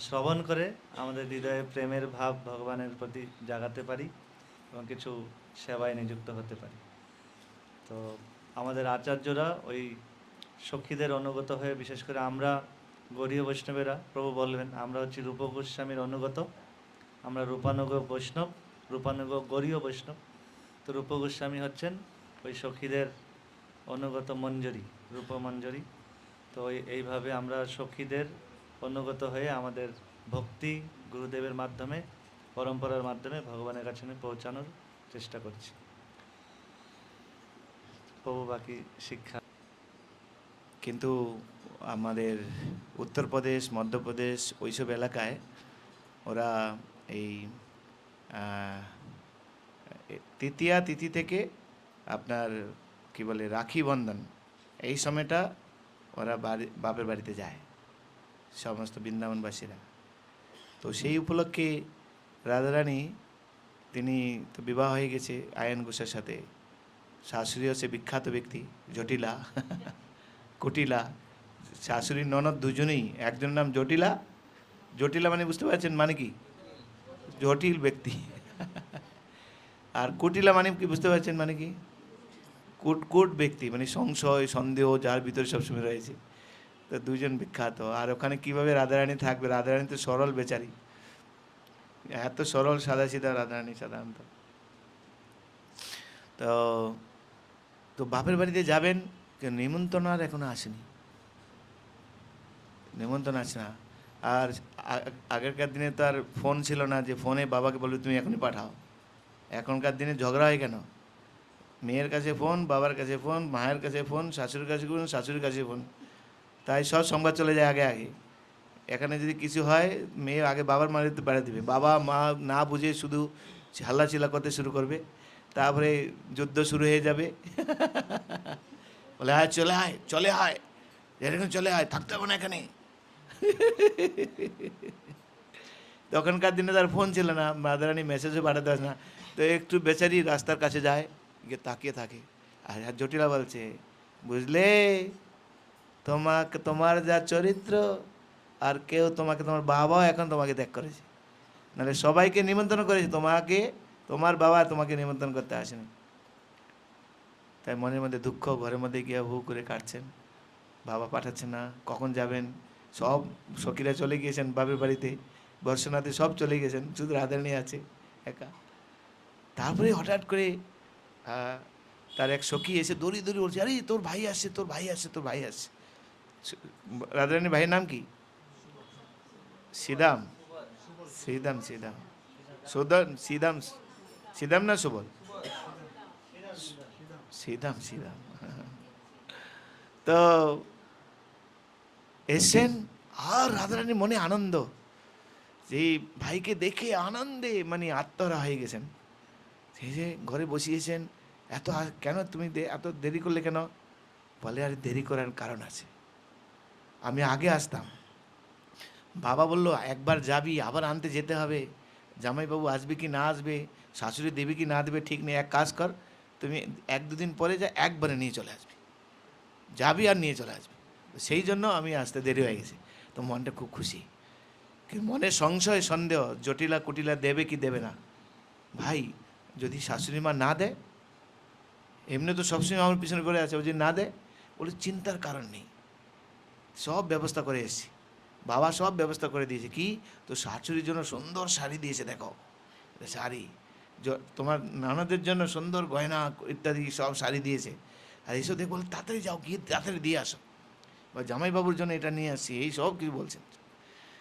শ্রবণ করে আমাদের হৃদয়ে প্রেমের ভাব ভগবানের প্রতি জাগাতে পারি এবং কিছু সেবায় নিযুক্ত হতে পারি। তো আমাদের আচার্যরা ওই সখীদের অনুগত হয়ে, বিশেষ করে আমরা গৌড়ীয় বৈষ্ণবেরা, প্রভু বলবেন আমরা হচ্ছি রূপ গোস্বামীর অনুগত, আমরা রূপানুগ বৈষ্ণব, রূপানুগ গৌড়ীয় বৈষ্ণব। তো রূপ গোস্বামী হচ্ছেন ওই সখীদের অনুগত মঞ্জরি, রূপমঞ্জরি। তো এইভাবে আমরা সখীদের অনুগত হয়ে আমাদের ভক্তি গুরুদেবের মাধ্যমে, পরম্পরার মাধ্যমে ভগবানের কাছে পৌঁছানোর চেষ্টা করছি। প্রভু বাকি শিক্ষা। কিন্তু আমাদের উত্তরপ্রদেশ, মধ্যপ্রদেশ ওইসব এলাকায় ওরা এই তৃতীয়া তিথি থেকে আপনার কি বলে রাখি বন্ধন, এই সময়টা ওরা বাপের বাড়িতে যায় সমস্ত বৃন্দাবনবাসীরা। তো সেই উপলক্ষে রাধারানী তিনি তো বিবাহ হয়ে গেছে আয়ন ঘোষের সাথে। শাশুড়ি হচ্ছে বিখ্যাত ব্যক্তি জটিলা কুটিলা। শাশুড়ি ননদ দুজনেই, একজনের নাম জটিলা। জটিলা মানে বুঝতে পারছেন মানে কি? জটিল ব্যক্তি। আর কুটিলা মানে কি বুঝতে পারছেন মানে কি? কুট ব্যক্তি, মানে সংশয় সন্দেহ যার ভিতরে সবসময় রয়েছে। তো দুজন বিখ্যাত। আর ওখানে কিভাবে রাধারানী থাকবে? রাধারানী তো সরল বেচারি, এত সরল সাদাসিধা রাধারানী সাধারণত। তো তো বাপের বাড়িতে যাবেন, নিমন্ত্রণ আর এখনো আসেনি, নিমন্ত্রণ আসে না। আর আগেরকার দিনে তো আর ফোন ছিল না যে ফোনে বাবাকে বলবে তুমি এখনই পাঠাও। এখনকার দিনে ঝগড়া হয় কেন? মেয়ের কাছে ফোন, বাবার কাছে ফোন, মায়ের কাছে ফোন, শাশুড়ির কাছে ফোন, শাশুড়ির কাছে ফোন। তাই সব সংবাদ চলে যায় আগে আগে। এখানে যদি কিছু হয়, মেয়ে আগে বাবার মারিতে পাঠিয়ে দেবে, বাবা মা না বুঝে শুধু হাল্লাচিল্লা করতে শুরু করবে। তারপরে যুদ্ধ শুরু হয়ে যাবে। বলে আয় চলে আয়, চলে আয়, এরকম চলে আয়, থাকতে হবে না এখানে। তখনকার দিনে তার ফোন ছিল না, রাধারানী মেসেজও পাঠাতে পারে না। তো একটু বেচারি রাস্তার কাছে যায়, গিয়ে তাকিয়ে থাকে। আর জটিলা বলছে, বুঝলে তোমাকে, তোমার যা চরিত্র, আর কেউ তোমাকে, তোমার বাবাও এখন তোমাকে ত্যাগ করেছে, নাহলে সবাইকে নিমন্ত্রণ করেছে, তোমাকে, তোমার বাবা তোমাকে নিমন্ত্রণ করতে আসেনি। তাই মনের মধ্যে দুঃখ, ঘরের মধ্যে গিয়ে হু করে কাটছেন। বাবা পাঠাচ্ছে না, কখন যাবেন? সব সখীরা চলে গিয়েছেন বাপের বাড়িতে, বর্ষনাতে সব চলে গেছেন, শুধু রাধারানী আছে একা। তারপরে হঠাৎ করে তার এক সখী এসে দড়ি দড়ি বলছে, আরে তোর ভাই আসছে, তোর ভাই আসছে, তোর ভাই আসছে। রাধারানীর ভাইয়ের নাম কি? সিদাম, সিদাম, সিদাম, সুদাম, সিদাম, সিদাম না সুবল? সিদাম, সিদাম। তো এসেন, আর রাধারানীর মনে আনন্দ, যে ভাইকে দেখে আনন্দে মানে আত্মহারা হয়ে গেছেন। সেই যে ঘরে বসিয়েছেন, এত কেন তুমি এত দেরি করলে কেন? বলে আর দেরি করার কারণ আছে, আমি আগে আসতাম, বাবা বললো একবার যাবি আবার আনতে যেতে হবে, জামাইবাবু আসবে কি না আসবে, শাশুড়ি দেবে কি না দেবে ঠিক নেই, এক কাজ কর, তুমি এক দুদিন পরে যা, একবারে নিয়ে চলে আসবি, যাবি আর নিয়ে চলে আসবি। সেই জন্য আমি আসতে দেরি হয়ে গেছে। তো মনটা খুব খুশি, কিন্তু মনে সংশয় সন্দেহ, জটিলা কুটিলা দেবে কি দেবে না। ভাই যদি শাশুড়ি মা না দেয়, এমনি তো সবসময় আমার পিছনে করে আছে, ও যদি না দেয়, বলে চিন্তার কারণ নেই, সব ব্যবস্থা করে এসেছি, বাবা সব ব্যবস্থা করে দিয়েছে। কি? তো শাশুড়ির জন্য সুন্দর শাড়ি দিয়েছে, দেখো শাড়ি, তোমার নানাদের জন্য সুন্দর গয়না ইত্যাদি সব শাড়ি দিয়েছে। আর এইসব দেখে বলে তাড়াতাড়ি যাও, গিয়ে তাড়াতাড়ি দিয়ে আসো, বা জামাইবাবুর জন্য এটা নিয়ে আসছি, এই সব কিছু বলছেন।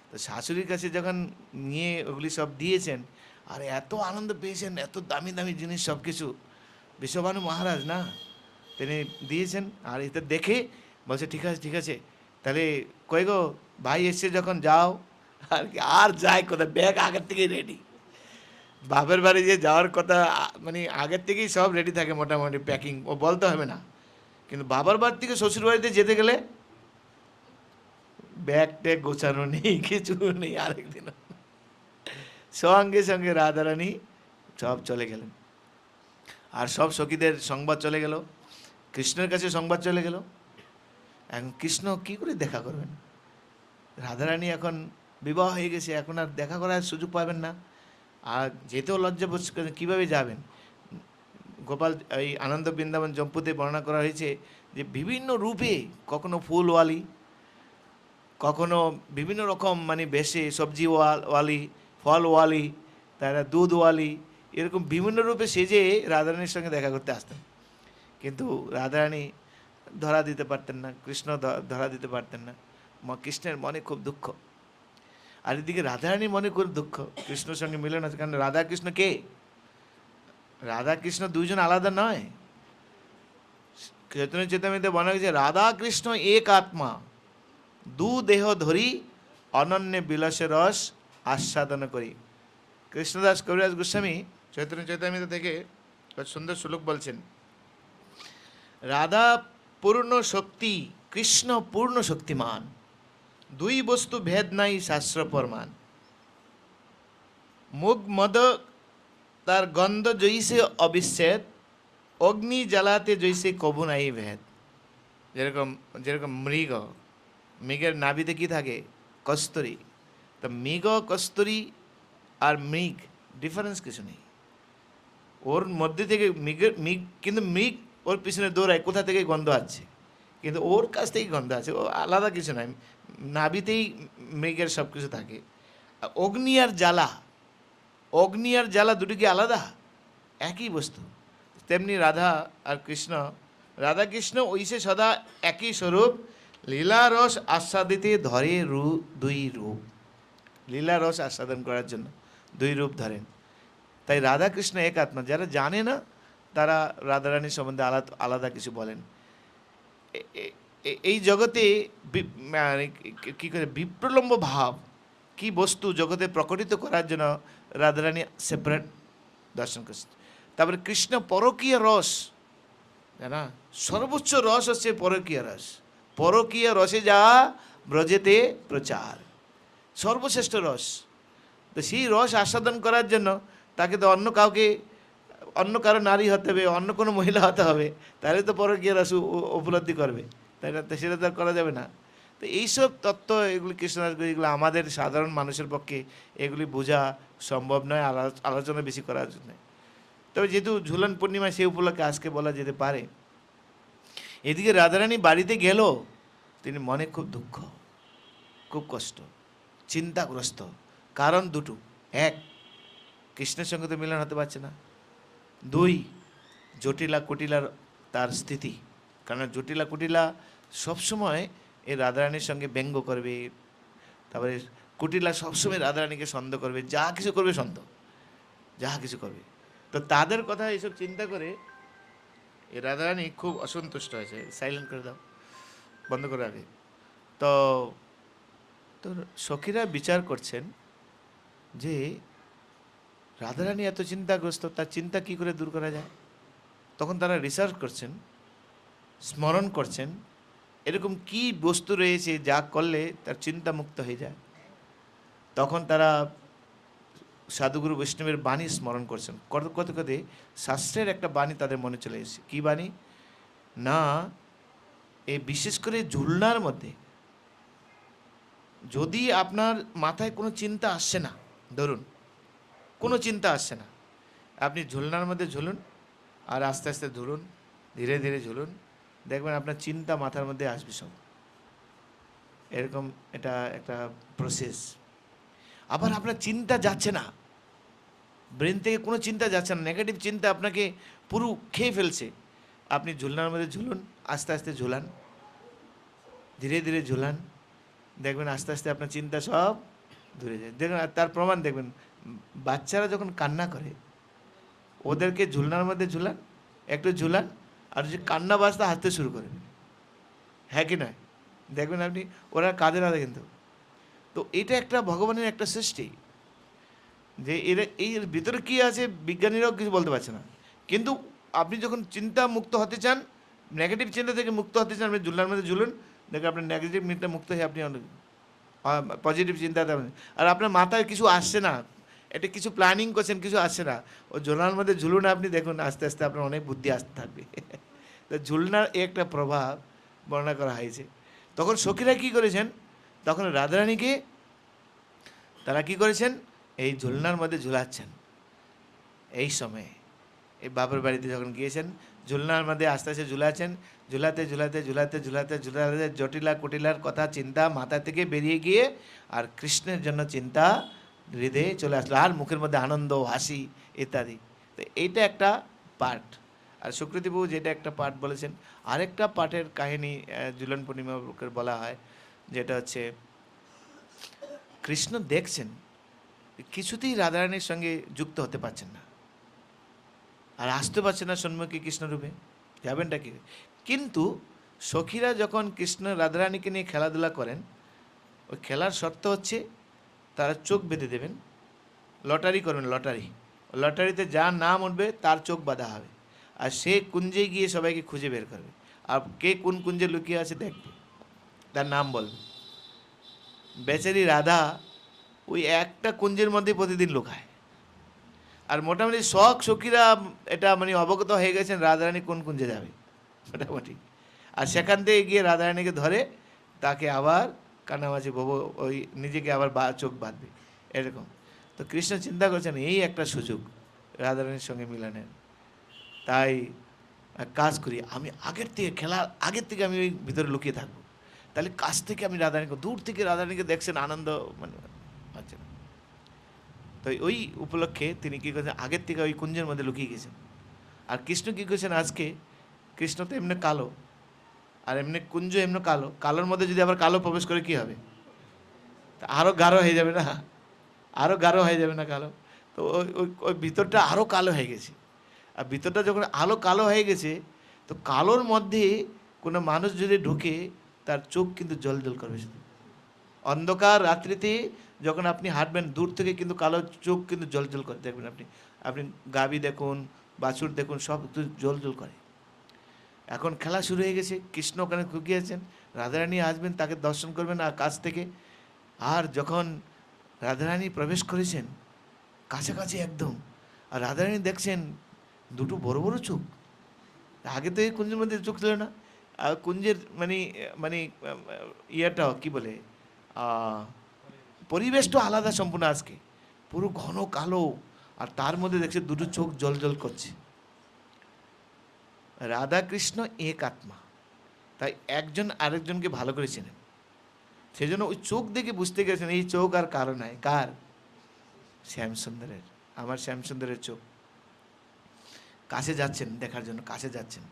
তো শাশুড়ির কাছে যখন নিয়ে ওগুলি সব দিয়েছেন, আর এত আনন্দ পেয়েছেন, এত দামি দামি জিনিস সব কিছু, বিশ্বভানু মহারাজ না, তিনি দিয়েছেন। আর এটা দেখে বলছে ঠিক আছে ঠিক আছে, তাহলে কই গো ভাই এসছে যখন যাও। আর কি আর যায় কোথায়, ব্যাগ আগের থেকেই রেডি, বাপের বাড়ি যে যাওয়ার কথা মানে আগের থেকেই সব রেডি থাকে মোটামুটি প্যাকিং, ও বলতে হবে না। কিন্তু বাবার বাড়ি থেকে শ্বশুর বাড়িতে যেতে গেলে ব্যাগ ট্যাগ গোছানো নেই, কিছু নেই, আরেকদিন সঙ্গে সঙ্গে রাধারানী সব চলে গেলেন। আর সব সখীদের সংবাদ চলে গেল, কৃষ্ণের কাছে সংবাদ চলে গেল। এখন কৃষ্ণ কি করে দেখা করবেন? রাধারানী এখন বিবাহ হয়ে গেছে, এখন আর দেখা করার সুযোগ পাবেন না, আর যেতেও লজ্জা বোধ করেন, কীভাবে যাবেন? গোপাল এই আনন্দ বৃন্দাবন জম্পুতে বর্ণনা করা হয়েছে যে বিভিন্ন রূপে, কখনো ফুলওয়ালি, কখনো বিভিন্ন রকম মানে বেশে, সবজি ওয়ালি, ফলওয়ালি, তারা দুধওয়ালি, এরকম বিভিন্ন রূপে সেজে রাধারানীর সঙ্গে দেখা করতে আসতেন। কিন্তু রাধারানী ধরা দিতে পারতেন না, কৃষ্ণ ধরা দিতে পারতেন না। কৃষ্ণের মনে খুব দুঃখ, আর এদিকে রাধারানীর মনে খুব দুঃখ, কৃষ্ণের সঙ্গে মিলন আছে। কারণ রাধা কৃষ্ণ কে? রাধা কৃষ্ণ দুইজন আলাদা নয়। চৈতন্য চেতামিতে বলা হয়েছে রাধা কৃষ্ণ এক আত্মা, দু দেহ ধরি অনন্যে বিলাসে রস আস্বাদন করি। কৃষ্ণদাস কবিরাজ গোস্বামী চৈতন্য চেতামিতে থেকে সুন্দর শ্লোক বলছেন, রাধা পূর্ণ শক্তি, কৃষ্ণ পূর্ণ শক্তিমান, দুই বস্তু ভেদ নাই শাস্ত্র প্রমাণ। মুগ মদ তার গন্ধ জৈসে অবিচ্ছেদ, অগ্নি জ্বালাতে জৈসে কবু নাই ভেদ। যেরকম যেরকম মৃগের নাভিতে কি থাকে? কস্তুরী। তা মৃগ, কস্তুরী আর মৃগ ডিফারেন্স কিছু নেই। ওর মধ্যে থেকে মৃগ কিন্তু মৃগ ওর পিছনে দৌড়ায় কোথা থেকে গন্ধ আছে, কিন্তু ওর কাছ থেকেই গন্ধ আছে, ও আলাদা কিছু নয়। নাভিতেই মৃগের সব কিছু থাকে। আর অগ্নি আর জ্বালা দুটো কি আলাদা? একই বস্তু। তেমনি রাধা আর কৃষ্ণ, রাধা কৃষ্ণ ঐসে সদা একই স্বরূপ, লীলা রস আস্বাদিতে ধরে দুই রূপ। লীলা রস আস্বাদন করার জন্য দুই রূপ ধরেন। তাই রাধা কৃষ্ণ এক আত্মা। যারা জানে না তারা রাধারানীর সম্বন্ধে আলাদা আলাদা কিছু বলেন। এই জগতে মানে কী করে বিপ্রলম্ব ভাব কি বস্তু জগতে প্রকটিত করার জন্য রাধারানী সেপারেট দর্শন করছে। তারপরে কৃষ্ণ পরকীয় রস, না, সর্বোচ্চ রস হচ্ছে পরকীয় রস। পরকীয় রসে যা ব্রজেতে প্রচার, সর্বশ্রেষ্ঠ রস। তো সেই রস আস্বাদন করার জন্য তাকে তো অন্য কারো নারী হতে হবে, অন্য কোনো মহিলা হতে হবে, তাহলে তো পরকীয় রস উপলব্ধি করবে, তাই না? তো সেটা তো আর করা যাবে না। তো এইসব তত্ত্ব, এগুলি কৃষ্ণদাসগুলি, এগুলো আমাদের সাধারণ মানুষের পক্ষে এগুলি বোঝা সম্ভব নয়, আলোচনা বেশি করার জন্য। তবে যেহেতু ঝুলন পূর্ণিমা, সেই উপলক্ষে আজকে বলা যেতে পারে। এদিকে রাধারানী বাড়িতে গেল, তিনি মনে খুব দুঃখ, খুব কষ্ট, চিন্তাগ্রস্ত। কারণ দুটো: এক, কৃষ্ণের সঙ্গে তো মিলন হতে পারছে না; দুই, জটিলা কুটিলার তার স্থিতি। কারণ জটিলা কুটিলা সবসময় এই রাধারানীর সঙ্গে ব্যঙ্গ করবে, তারপরে কুটিলা সবসময় রাধারানীকে সন্দেহ করবে, যা কিছু করবে সন্দেহ, যা কিছু করবে। তো তাদের কথা এইসব চিন্তা করে এই রাধারানী খুব অসন্তুষ্ট হয়েছে। সাইলেন্ট করে দাও, বন্ধ করে আগে। তো তো সখীরা বিচার করছেন যে রাধারানী এত চিন্তাগ্রস্ত, তার চিন্তা কি করে দূর করা যায়। তখন তারা রিসার্চ করছেন, স্মরণ করছেন, এরকম কি বস্তু রয়েছে যা করলে তার চিন্তা মুক্ত হয়ে যায়। তখন তারা সাধুগুরু বৈষ্ণবের বাণী স্মরণ করছেন। কত কত কতে শাস্ত্রের একটা বাণী তাদের মনে চলে এসেছে। কী বাণী? না, এই বিশেষ করে ঝুলনার মধ্যে যদি আপনার মাথায় কোনো চিন্তা আসছে না, ধরুন কোনো চিন্তা আসছে না, আপনি ঝুলনার মধ্যে ঝুলুন আর আস্তে আস্তে ঝুলুন, ধীরে ধীরে ঝুলুন, দেখবেন আপনার চিন্তা মাথার মধ্যে আসবে সব। এরকম এটা একটা প্রসেস। আবার আপনার চিন্তা যাচ্ছে না, ব্রেন থেকে কোনো চিন্তা যাচ্ছে না, নেগেটিভ চিন্তা আপনাকে পুরো খেয়ে ফেলছে, আপনি ঝুলনার মধ্যে ঝুলুন, আস্তে আস্তে ঝুলান, ধীরে ধীরে ঝুলান, দেখবেন আস্তে আস্তে আপনার চিন্তা সব দূরে যায়। দেখবেন, তার প্রমাণ দেখবেন, বাচ্চারা যখন কান্না করে ওদেরকে ঝুলনার মধ্যে ঝুলান, একটু ঝুলান, আর যে কান্না বাজতে হাসতে শুরু করে, হ্যাঁ কি নয়? দেখবেন আপনি, ওরা কাঁদে না কিন্তু। তো এটা একটা ভগবানের একটা সৃষ্টি, যে এর ভিতরে কী আছে বিজ্ঞানীরাও কিছু বলতে পারছে না। কিন্তু আপনি যখন চিন্তা মুক্ত হতে চান, নেগেটিভ চিন্তা থেকে মুক্ত হতে চান, আপনি ঝুলনার মধ্যে ঝুলুন, দেখবেন আপনার নেগেটিভ চিন্তা মুক্ত হয়ে আপনি পজিটিভ চিন্তা। আর আপনার মাথায় কিছু আসছে না, এটা কিছু প্ল্যানিং করছেন, কিছু আসছে না, ও ঝুলনার মধ্যে ঝুলুন, আপনি দেখুন আস্তে আস্তে আপনার অনেক বুদ্ধি আসতে থাকবে। তো ঝুলনার একটা প্রভাব বর্ণনা করা হয়েছে। তখন সখীরা কী করেছেন, তখন রাধারানীকে তারা কী করেছেন, এই ঝুলনার মধ্যে ঝুলাচ্ছেন। এই সময়ে এই বাবার বাড়িতে যখন গিয়েছেন, ঝুলনার মধ্যে আস্তে আস্তে ঝুলাচ্ছেন, ঝুলাতে ঝুলাতে ঝুলাতে ঝুলাতে ঝুলাতে জটিলা কুটিলার কথা চিন্তা মাথা থেকে বেরিয়ে গিয়ে আর কৃষ্ণের জন্য চিন্তা হৃদয়ে চলে আসলো, আর মুখের মধ্যে আনন্দ, হাসি ইত্যাদি। তো এইটা একটা পার্ট। আর সুকৃতিবাবু যেটা একটা পার্ট বলেছেন, আরেকটা পার্টের কাহিনী ঝুলন পূর্ণিমা বলা হয়, যেটা হচ্ছে কৃষ্ণ দেখছেন কিছুতেই রাধারানীর সঙ্গে যুক্ত হতে পারছেন না, আর আসতে পারছেন না সম্মুখে কৃষ্ণরূপে, যাবেনটা কি। কিন্তু সখীরা যখন কৃষ্ণ রাধারানীকে নিয়ে খেলাধুলা করেন, ওই খেলার শর্ত হচ্ছে তারা চোখ বেঁধে দেবেন, লটারি করবেন, লটারিতে যার নাম উঠবে তার চোখ বাঁধা হবে, আর সে কুঞ্জে গিয়ে সবাইকে খুঁজে বের করবে, আর কে কোন কুঞ্জে লুকিয়ে আছে দেখবে, তার নাম বলবে। বেচারি রাধা ওই একটা কুঞ্জের মধ্যে প্রতিদিন লুকায়, আর মোটামুটি শখ সখীরা এটা মানে অবগত হয়ে গেছেন রাধারানী কোন কুঞ্জে যাবে মোটামুটি। আর সেখান থেকে গিয়ে রাধারানীকে ধরে তাকে আবার কানামাছি বাবু ওই নিজেকে আবার চোখ বাঁধবে এরকম। তো কৃষ্ণ চিন্তা করছেন এই একটা সুযোগ রাধারানীর সঙ্গে মিলনের, তাই এক কাজ করি, আমি আগের থেকে খেলার আগের থেকে আমি ওই ভিতরে লুকিয়ে থাকবো, তাহলে কাছ থেকে আমি রাধারানীকে দূর থেকে রাধারানীকে দেখছেন আনন্দ মানে পাচ্ছেন। তো ওই উপলক্ষে তিনি কী করেছেন আগের থেকে ওই কুঞ্জের মধ্যে লুকিয়ে গেছেন। আর কৃষ্ণ কী করেছেন আজকে, কৃষ্ণ তো এমনি কালো, আর এমনি কুঞ্জ এমনি কালো, কালোর মধ্যে যদি আবার কালো প্রবেশ করে কী হবে, তা আরও গাঢ় হয়ে যাবে না, আরও গাঢ় হয়ে যাবে না কালো। তো ওই ওই ওই ভিতরটা আরও কালো হয়ে গেছে। আর ভিতরটা যখন আলো কালো হয়ে গেছে, তো কালোর মধ্যে কোনো মানুষ যদি ঢুকে তার চোখ কিন্তু জল জল করবে শুধু। অন্ধকার রাত্রিতে যখন আপনি হাঁটবেন দূর থেকে কিন্তু কালো চোখ কিন্তু জল জল করে দেখবেন আপনি। আপনি গাভী দেখুন, বাছুর দেখুন, সব জল জল করে। এখন খেলা শুরু হয়ে গেছে, কৃষ্ণ ওখানে লুকিয়েছেন, রাধারানী আসবেন তাকে দর্শন করবেন আর কাছ থেকে। আর যখন রাধারানী প্রবেশ করেছেন কাছাকাছি একদম, আর রাধারানী দেখছেন দুটো বড় বড় চোখ। আগে তো এই কুঞ্জের মধ্যে চোখ ছিল না। আর কুঞ্জের মানে মানে ইয়েটা কী বলে পরিবেশটা আলাদা সম্পূর্ণ আজকে, পুরো ঘন কালো, আর তার মধ্যে দেখছে দুটো চোখ জল জল করছে। রাধা কৃষ্ণ এক আত্মা, তাই একজন আরেকজনকে ভালো করে চেনেন। সেই জন্য ওই চোখ দেখে বুঝতে গেছেন এই চোখ আর কারো নয়, কার? শ্যামসুন্দরের, আমার শ্যামসুন্দরের চোখ। কাছে যাচ্ছেন দেখার জন্য, কাছে যাচ্ছেন।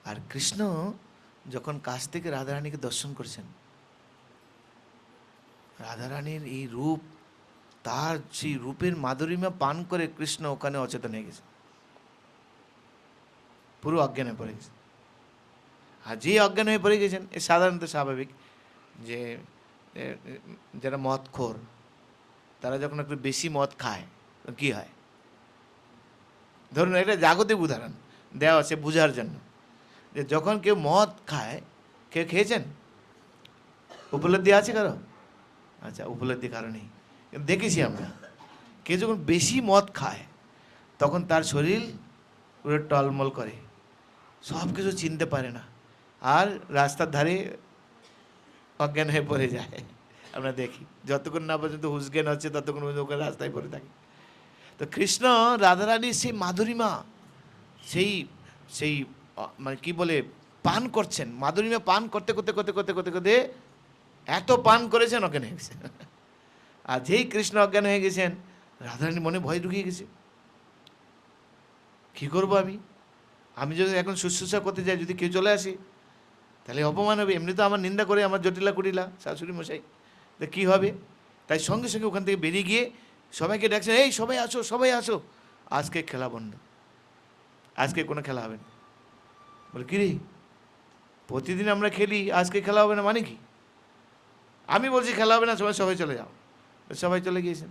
আর কৃষ্ণ যখন কাছ থেকে রাধারানীকে দর্শন করছেন, রাধারানীর এই রূপ, তার সেই রূপের মাধুরিমা পান করে কৃষ্ণ ওখানে অচেতন হয়ে গেছে, পুরো অজ্ঞান হয়ে পড়ে গেছে। আর যে অজ্ঞান হয়ে পড়ে গেছেন এ সাধারণত স্বাভাবিক, যে যারা মদখোর তারা যখন একটু বেশি মদ খায় কী হয়, ধরুন এটা জাগতিক উদাহরণ দেওয়া আছে বোঝার জন্য, যে যখন কেউ মদ খায়, কেউ খেয়েছেন? উপলব্ধি আছে কারো? আচ্ছা, উপলব্ধি কারো নেই, দেখেছি আমরা। কেউ যখন বেশি মদ খায় তখন তার শরীর পুরো টলমল করে, সব কিছু চিনতে পারে না, আর রাস্তার ধারে অজ্ঞান হয়ে পড়ে যায়। আমরা দেখি যতক্ষণ না পর্যন্ত হুঁশ জ্ঞান হচ্ছে ততক্ষণ পর্যন্ত ওখানে রাস্তায় পড়ে থাকে। তো কৃষ্ণ রাধারানীর সেই মাধুরিমা, সেই সেই মানে কী বলে পান করছেন, মাধুরিমা পান করতে করতে করতে করতে করতে করতে এত পান করেছেন অজ্ঞান হয়ে গেছে। আর যেই কৃষ্ণ অজ্ঞান হয়ে গেছেন, রাধারানীর মনে ভয় ঢুকিয়ে গেছে, কী করবো আমি যদি এখন শুশ্রূষা করতে যাই, যদি কেউ চলে আসে তাহলে অপমান হবে, এমনি তো আমার নিন্দা করে আমার জটিলা কুটিলা শাশুড়ি মশাই, তো কী হবে। তাই সঙ্গে সঙ্গে ওখান থেকে বেরিয়ে গিয়ে সবাইকে ডাকছেন, এই সবাই আসো, সবাই আসো, আজকে খেলা বন্ধ, আজকে কোনো খেলা হবে না। বলে কী রে, প্রতিদিন আমরা খেলি, আজকে খেলা হবে না মানে কি? আমি বলছি খেলা হবে না, সবাই সবাই চলে যাও। সবাই চলে গিয়েছেন।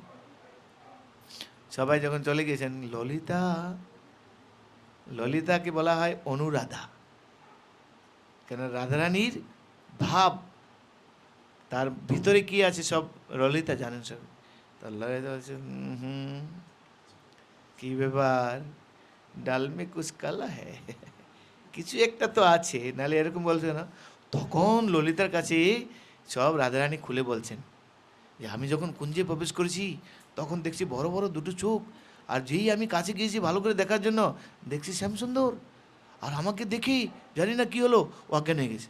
সবাই যখন চলে গিয়েছেন, ললিতা, ললিতাকে বলা হয় অনুরাধা, কেন রাধারানীর ভাব, তার ভিতরে কি আছে সব ললিতা জানেন সব। তার ললিতা বলছে কি ব্যাপার, ডাল মে কুছ কালা হ্যায়, কিছু একটা তো আছে, নাহলে এরকম বলছে না। তখন ললিতার কাছে সব রাধারানী খুলে বলছেন যে আমি যখন কুঞ্জে প্রবেশ করেছি তখন দেখছি বড় বড় দুটো চোখ, আর যেই আমি কাছে গিয়েছি ভালো করে দেখার জন্য দেখছি শ্যামসুন্দর, আর আমাকে দেখি জানি না কী হলো অজ্ঞান হয়ে গেছে।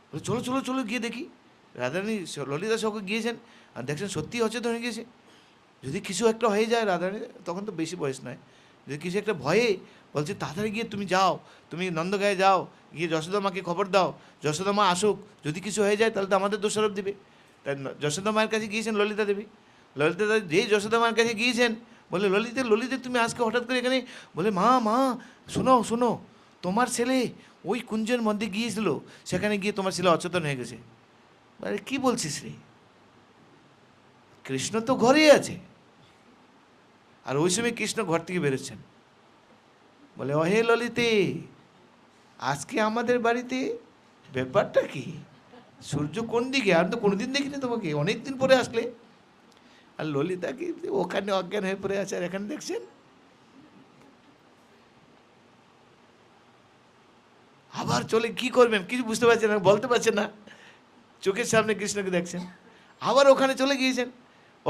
বলে চলো চলো চলো গিয়ে দেখি। রাধারানী ললিতা সঙ্গে গিয়েছেন আর দেখছেন সত্যি অচেতন হয়ে গেছে। যদি কিছু একটা হয়ে যায় রাধারানী, তখন তো বেশি বয়স নয়, যদি কিছু একটা ভয়ে বলছে তাড়াতাড়ি গিয়ে তুমি যাও, তুমি নন্দগায়ে যাও, গিয়ে যশোদা মাকে খবর দাও, যশোদা মা আসুক, যদি কিছু হয়ে যায় তাহলে তো আমাদের দোষারোপ দেবে। তাই যশোদা মায়ের কাছে গিয়েছেন ললিতা দেবী। ললিতা দেবী যেই যশোদা মায়ের কাছে গিয়েছেন, বলে ললিতা ললিতা তুমি আজকে হঠাৎ করে এখানে? বলে মা মা শোনো শোনো, তোমার ছেলে ওই কুঞ্জের মধ্যে গিয়েছিল, সেখানে গিয়ে তোমার ছেলে অচেতন হয়ে গেছে। আরে কী বলছিস রে, কৃষ্ণ তো ঘরেই আছে। আর ওই সময় কৃষ্ণ ঘর থেকে বেরোচ্ছেন, বলে অহে ললিতে, আজকে আমাদের বাড়িতে ব্যাপারটা কি? সূর্য কোন দিকে? আর তো কোনোদিন দেখিনি তোমাকে, অনেক দিন পরে আসলে। আর ললিতা কি ওখানে অজ্ঞান হয়ে পড়ে আছে, আর এখানে দেখছেন। আবার চলে কি করবেন কিছু বুঝতে পারছেন না, বলতে পারছেন না, চোখের সামনে কৃষ্ণকে দেখছেন, আবার ওখানে চলে গিয়েছেন,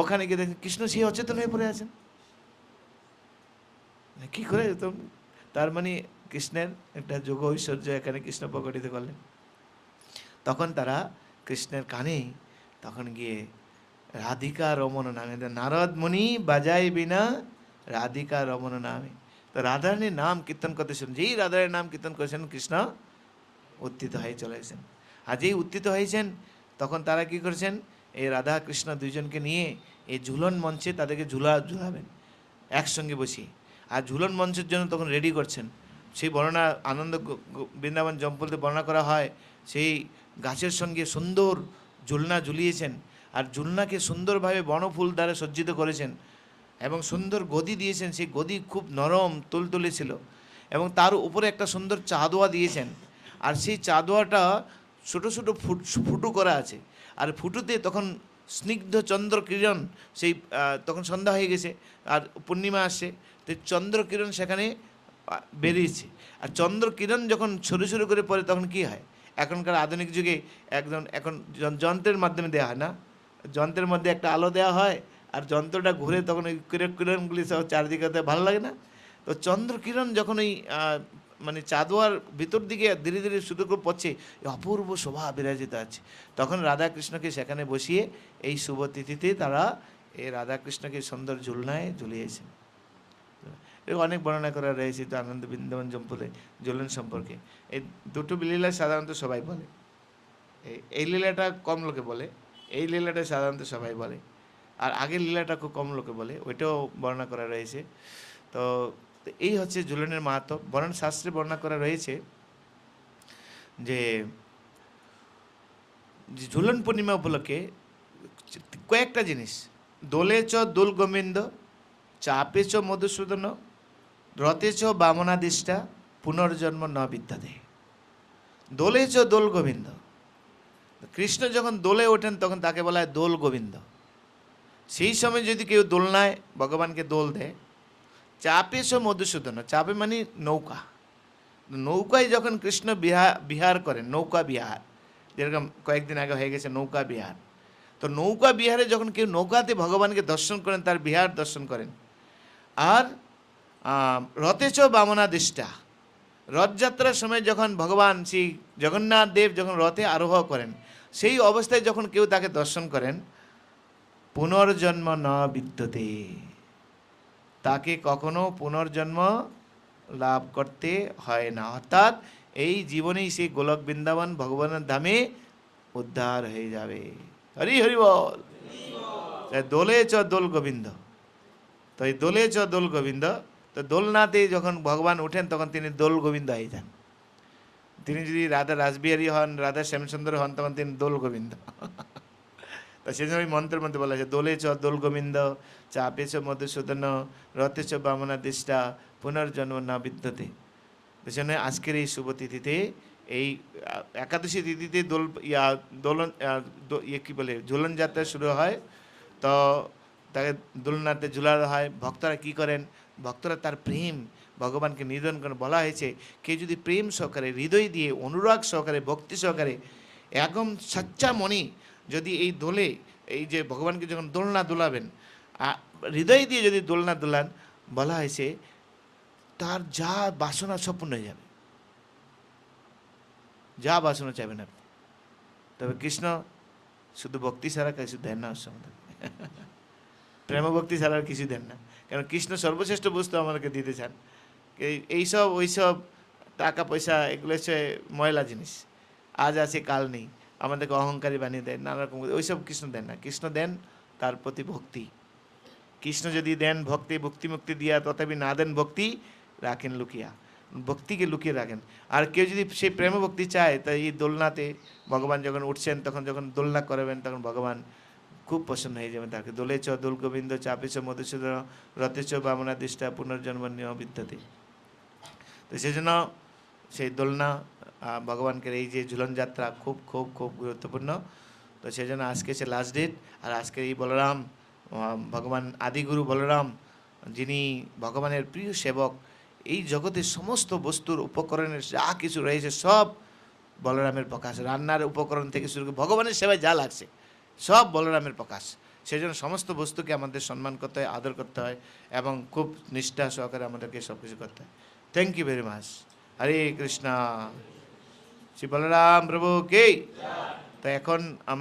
ওখানে গিয়ে দেখছেন কৃষ্ণ সেই অচেতন হয়ে পড়ে আছেন। কি করে তো, তার মানে কৃষ্ণের একটা যোগ ঐশ্বর্য এখানে কৃষ্ণ প্রকটিত করলেন। তখন তারা কৃষ্ণের কানে তখন গিয়ে রাধিকা রমন নামে, নারদ মুনি বাজাই বিনা রাধিকা রমন নামে, তো রাধারানীর নাম কীর্তন করতে শুনুন। যেই রাধারানীর নাম কীর্তন করেছেন কৃষ্ণ উত্থিত হয়ে চলেছেন। আর যেই উত্থিত হয়েছেন তখন তারা কি করেছেন, এই রাধা কৃষ্ণ দুইজনকে নিয়ে এই ঝুলন মঞ্চে তাদেরকে ঝুলাবেন একসঙ্গে বসিয়ে। আর ঝুলন মঞ্চের জন্য তখন রেডি করছেন। সেই বর্ণনা আনন্দ বৃন্দাবন জম্পলতে বর্ণনা করা হয়, সেই গাছের সঙ্গে সুন্দর ঝুলনা ঝুলিয়েছেন, আর ঝুলনাকে সুন্দরভাবে বনফুল দ্বারা সজ্জিত করেছেন এবং সুন্দর গদি দিয়েছেন। সেই গদি খুব নরম তুলতুলে ছিল এবং তার উপরে একটা সুন্দর চাঁদোয়া দিয়েছেন, আর সেই চাঁদোয়াটা ছোটো ছোটো ফুটো করা আছে, আর ফুটুতে তখন স্নিগ্ধ চন্দ্র কিরণ, সেই তখন সন্ধ্যা হয়ে গেছে আর পূর্ণিমা আসছে, তো চন্দ্রকিরণ সেখানে বেরিয়েছে। আর চন্দ্রকিরণ যখন সরু সরু করে পড়ে তখন কি হয়, এখনকার আধুনিক যুগে একদম এখন যন্ত্রের মাধ্যমে দেওয়া হয় না, যন্ত্রের মধ্যে একটা আলো দেওয়া হয় আর যন্ত্রটা ঘুরে তখন ওই কিরণগুলি সব চারদিকে ভালো লাগে না। তো চন্দ্রকিরণ যখন ওই মানে চাঁদোয়ার ভিতর দিকে ধীরে ধীরে শুধু করে পড়ছে, অপূর্ব শোভা বিরাজিত আছে। তখন রাধাকৃষ্ণকে সেখানে বসিয়ে এই শুভ তিথিতে তারা এই রাধাকৃষ্ণকে সুন্দর ঝুলনায় ঝুলিয়েছেন। অনেক বর্ণনা করা রয়েছে তো আনন্দ বৃন্দাবন জম্পুরে ঝুলন সম্পর্কে। এই দুটো লীলা সাধারণত সবাই বলে, এই লীলাটা কম লোকে বলে, এই লীলাটা সাধারণত সবাই বলে, আর আগের লীলাটা খুব কম লোকে বলে, ওইটাও বর্ণনা করা রয়েছে। তো এই হচ্ছে ঝুলনের মাহাত্ম্য। বর্ণন শাস্ত্রে বর্ণনা করা রয়েছে যে ঝুলন পূর্ণিমা উপলক্ষে কয়েকটা জিনিস, দোলে চ দোল গোবিন্দ, চাপে চ মধুসূদন, রথে চ বামনাদিষ্টা, পুনর্জন্ম ন বিদ্যাতে। দোলে চ দোল গোবিন্দ, কৃষ্ণ যখন দোলে ওঠেন তখন তাকে বলা হয় দোল গোবিন্দ। সেই সময় যদি কেউ দোলনায় ভগবানকে দোল দেয়। চাপে চ মধুসূদন, চাপে মানে নৌকা, নৌকায় যখন কৃষ্ণ বিহার করেন, নৌকা বিহার, যেরকম কয়েকদিন আগে হয়ে গেছে নৌকা বিহার, তো নৌকা বিহারে যখন কেউ নৌকাতে ভগবানকে দর্শন করেন, তার বিহার দর্শন করেন। আর রথেচ বামনাদিষ্টা, রথযাত্রার সময় যখন ভগবান শ্রী জগন্নাথ দেব যখন রথে আরোহ করেন, সেই অবস্থায় যখন কেউ তাকে দর্শন করেন, পুনর্জন্ম ন বিদ্যতে, তাকে কখনো পুনর্জন্ম লাভ করতে হয় না, অর্থাৎ এই জীবনেই সেই গোলক বৃন্দাবন ভগবানের ধামে উদ্ধার হয়ে যাবে। হরি হরি বল। দোলে চ দোল গোবিন্দ, তো এই দোলে চ দোল গোবিন্দ, তো দোলনাতে যখন ভগবান ওঠেন তখন তিনি দোল গোবিন্দ হয়ে যান। তিনি যদি রাধা রাসবিহারী হন, রাধা শ্যামসুন্দর হন, তখন তিনি দোল গোবিন্দ। তো সেই জন্য ওই মন্ত্রের মধ্যে বলা আছে দোলে চ দোল গোবিন্দ, চাপে চ মধুসূদন, রথে চ বামনাদিষ্টা, পুনর্জন্ম না বিদ্যতে। তো জন্য আজকের এই শুভ তিথিতে, এই একাদশী তিথিতে দোলন কী বলে ঝুলন যাত্রা শুরু হয়। তো তাকে দোলনাতে ঝুলানো হয়। ভক্তরা কি করেন, ভক্তরা তার প্রেম ভগবানকে নিবেদন করেন। বলা হয়েছে কেউ যদি প্রেম সহকারে, হৃদয় দিয়ে, অনুরাগ সহকারে, ভক্তি সহকারে, একদম সচ্চা মনে যদি এই দোলে, এই যে ভগবানকে যখন দোলনা দোলাবেন, হৃদয় দিয়ে যদি দোলনা দোলান, বলা হয়েছে তার যা বাসনা সব পূর্ণ হয়ে যাবে, যা বাসনা চাইবেন আপনি। তবে কৃষ্ণ শুধু ভক্তি ছাড়া কিছু দেন না, ওর সঙ্গে প্রেম ভক্তি ছাড়া আর কিছু দেন না। কারণ কৃষ্ণ সর্বশ্রেষ্ঠ বস্তু আমাদেরকে দিতে চান। এইসব ওইসব টাকা পয়সা এগুলো হচ্ছে ময়লা জিনিস, আজ আছে কাল নেই, আমাদেরকে অহংকারী বানিয়ে দেন, নানা রকম ওইসব কৃষ্ণ দেন না। কৃষ্ণ দেন তার প্রতি ভক্তি। কৃষ্ণ যদি দেন ভক্তি, ভক্তি মুক্তি দিয়া, তথাপি না দেন ভক্তি, রাখেন লুকিয়া, ভক্তিকে লুকিয়ে রাখেন। আর কেউ যদি সেই প্রেম ভক্তি চায়, তাই এই দোলনাতে ভগবান যখন উঠছেন, তখন যখন দোলনা করাবেন, তখন ভগবান খুব প্রসন্ন হয়ে যাবেন তাকে। দোলে চ দোল গোবিন্দ, চাপে চ মধুসূদন, রথে চ বামনাদিষ্টা, পুনর্জন্ম নিয় বিদ্যতে। তো সেই জন্য সেই দোলনা, ভগবানকে এই যে ঝুলন যাত্রা খুব খুব খুব গুরুত্বপূর্ণ। তো সেই জন্য আজকে সে লাস্ট ডেট। আর আজকে এই বলরাম ভগবান আদিগুরু বলরাম, যিনি ভগবানের প্রিয় সেবক, এই জগতের সমস্ত বস্তুর উপকরণের যা কিছু রয়েছে সব বলরামের প্রকাশ। রান্নার উপকরণ থেকে শুরু করে ভগবানের সেবায় যা লাগছে সব বলরামের প্রকাশ। সেই জন্য সমস্ত বস্তুকে আমাদের সম্মান করতে হয়, আদর করতে হয় এবং খুব নিষ্ঠা সহকারে আমাদেরকে সব কিছু করতে হয়। Thank you very much. Hare Krishna. Shri Balaram প্রভু কে। তো এখন আমাদের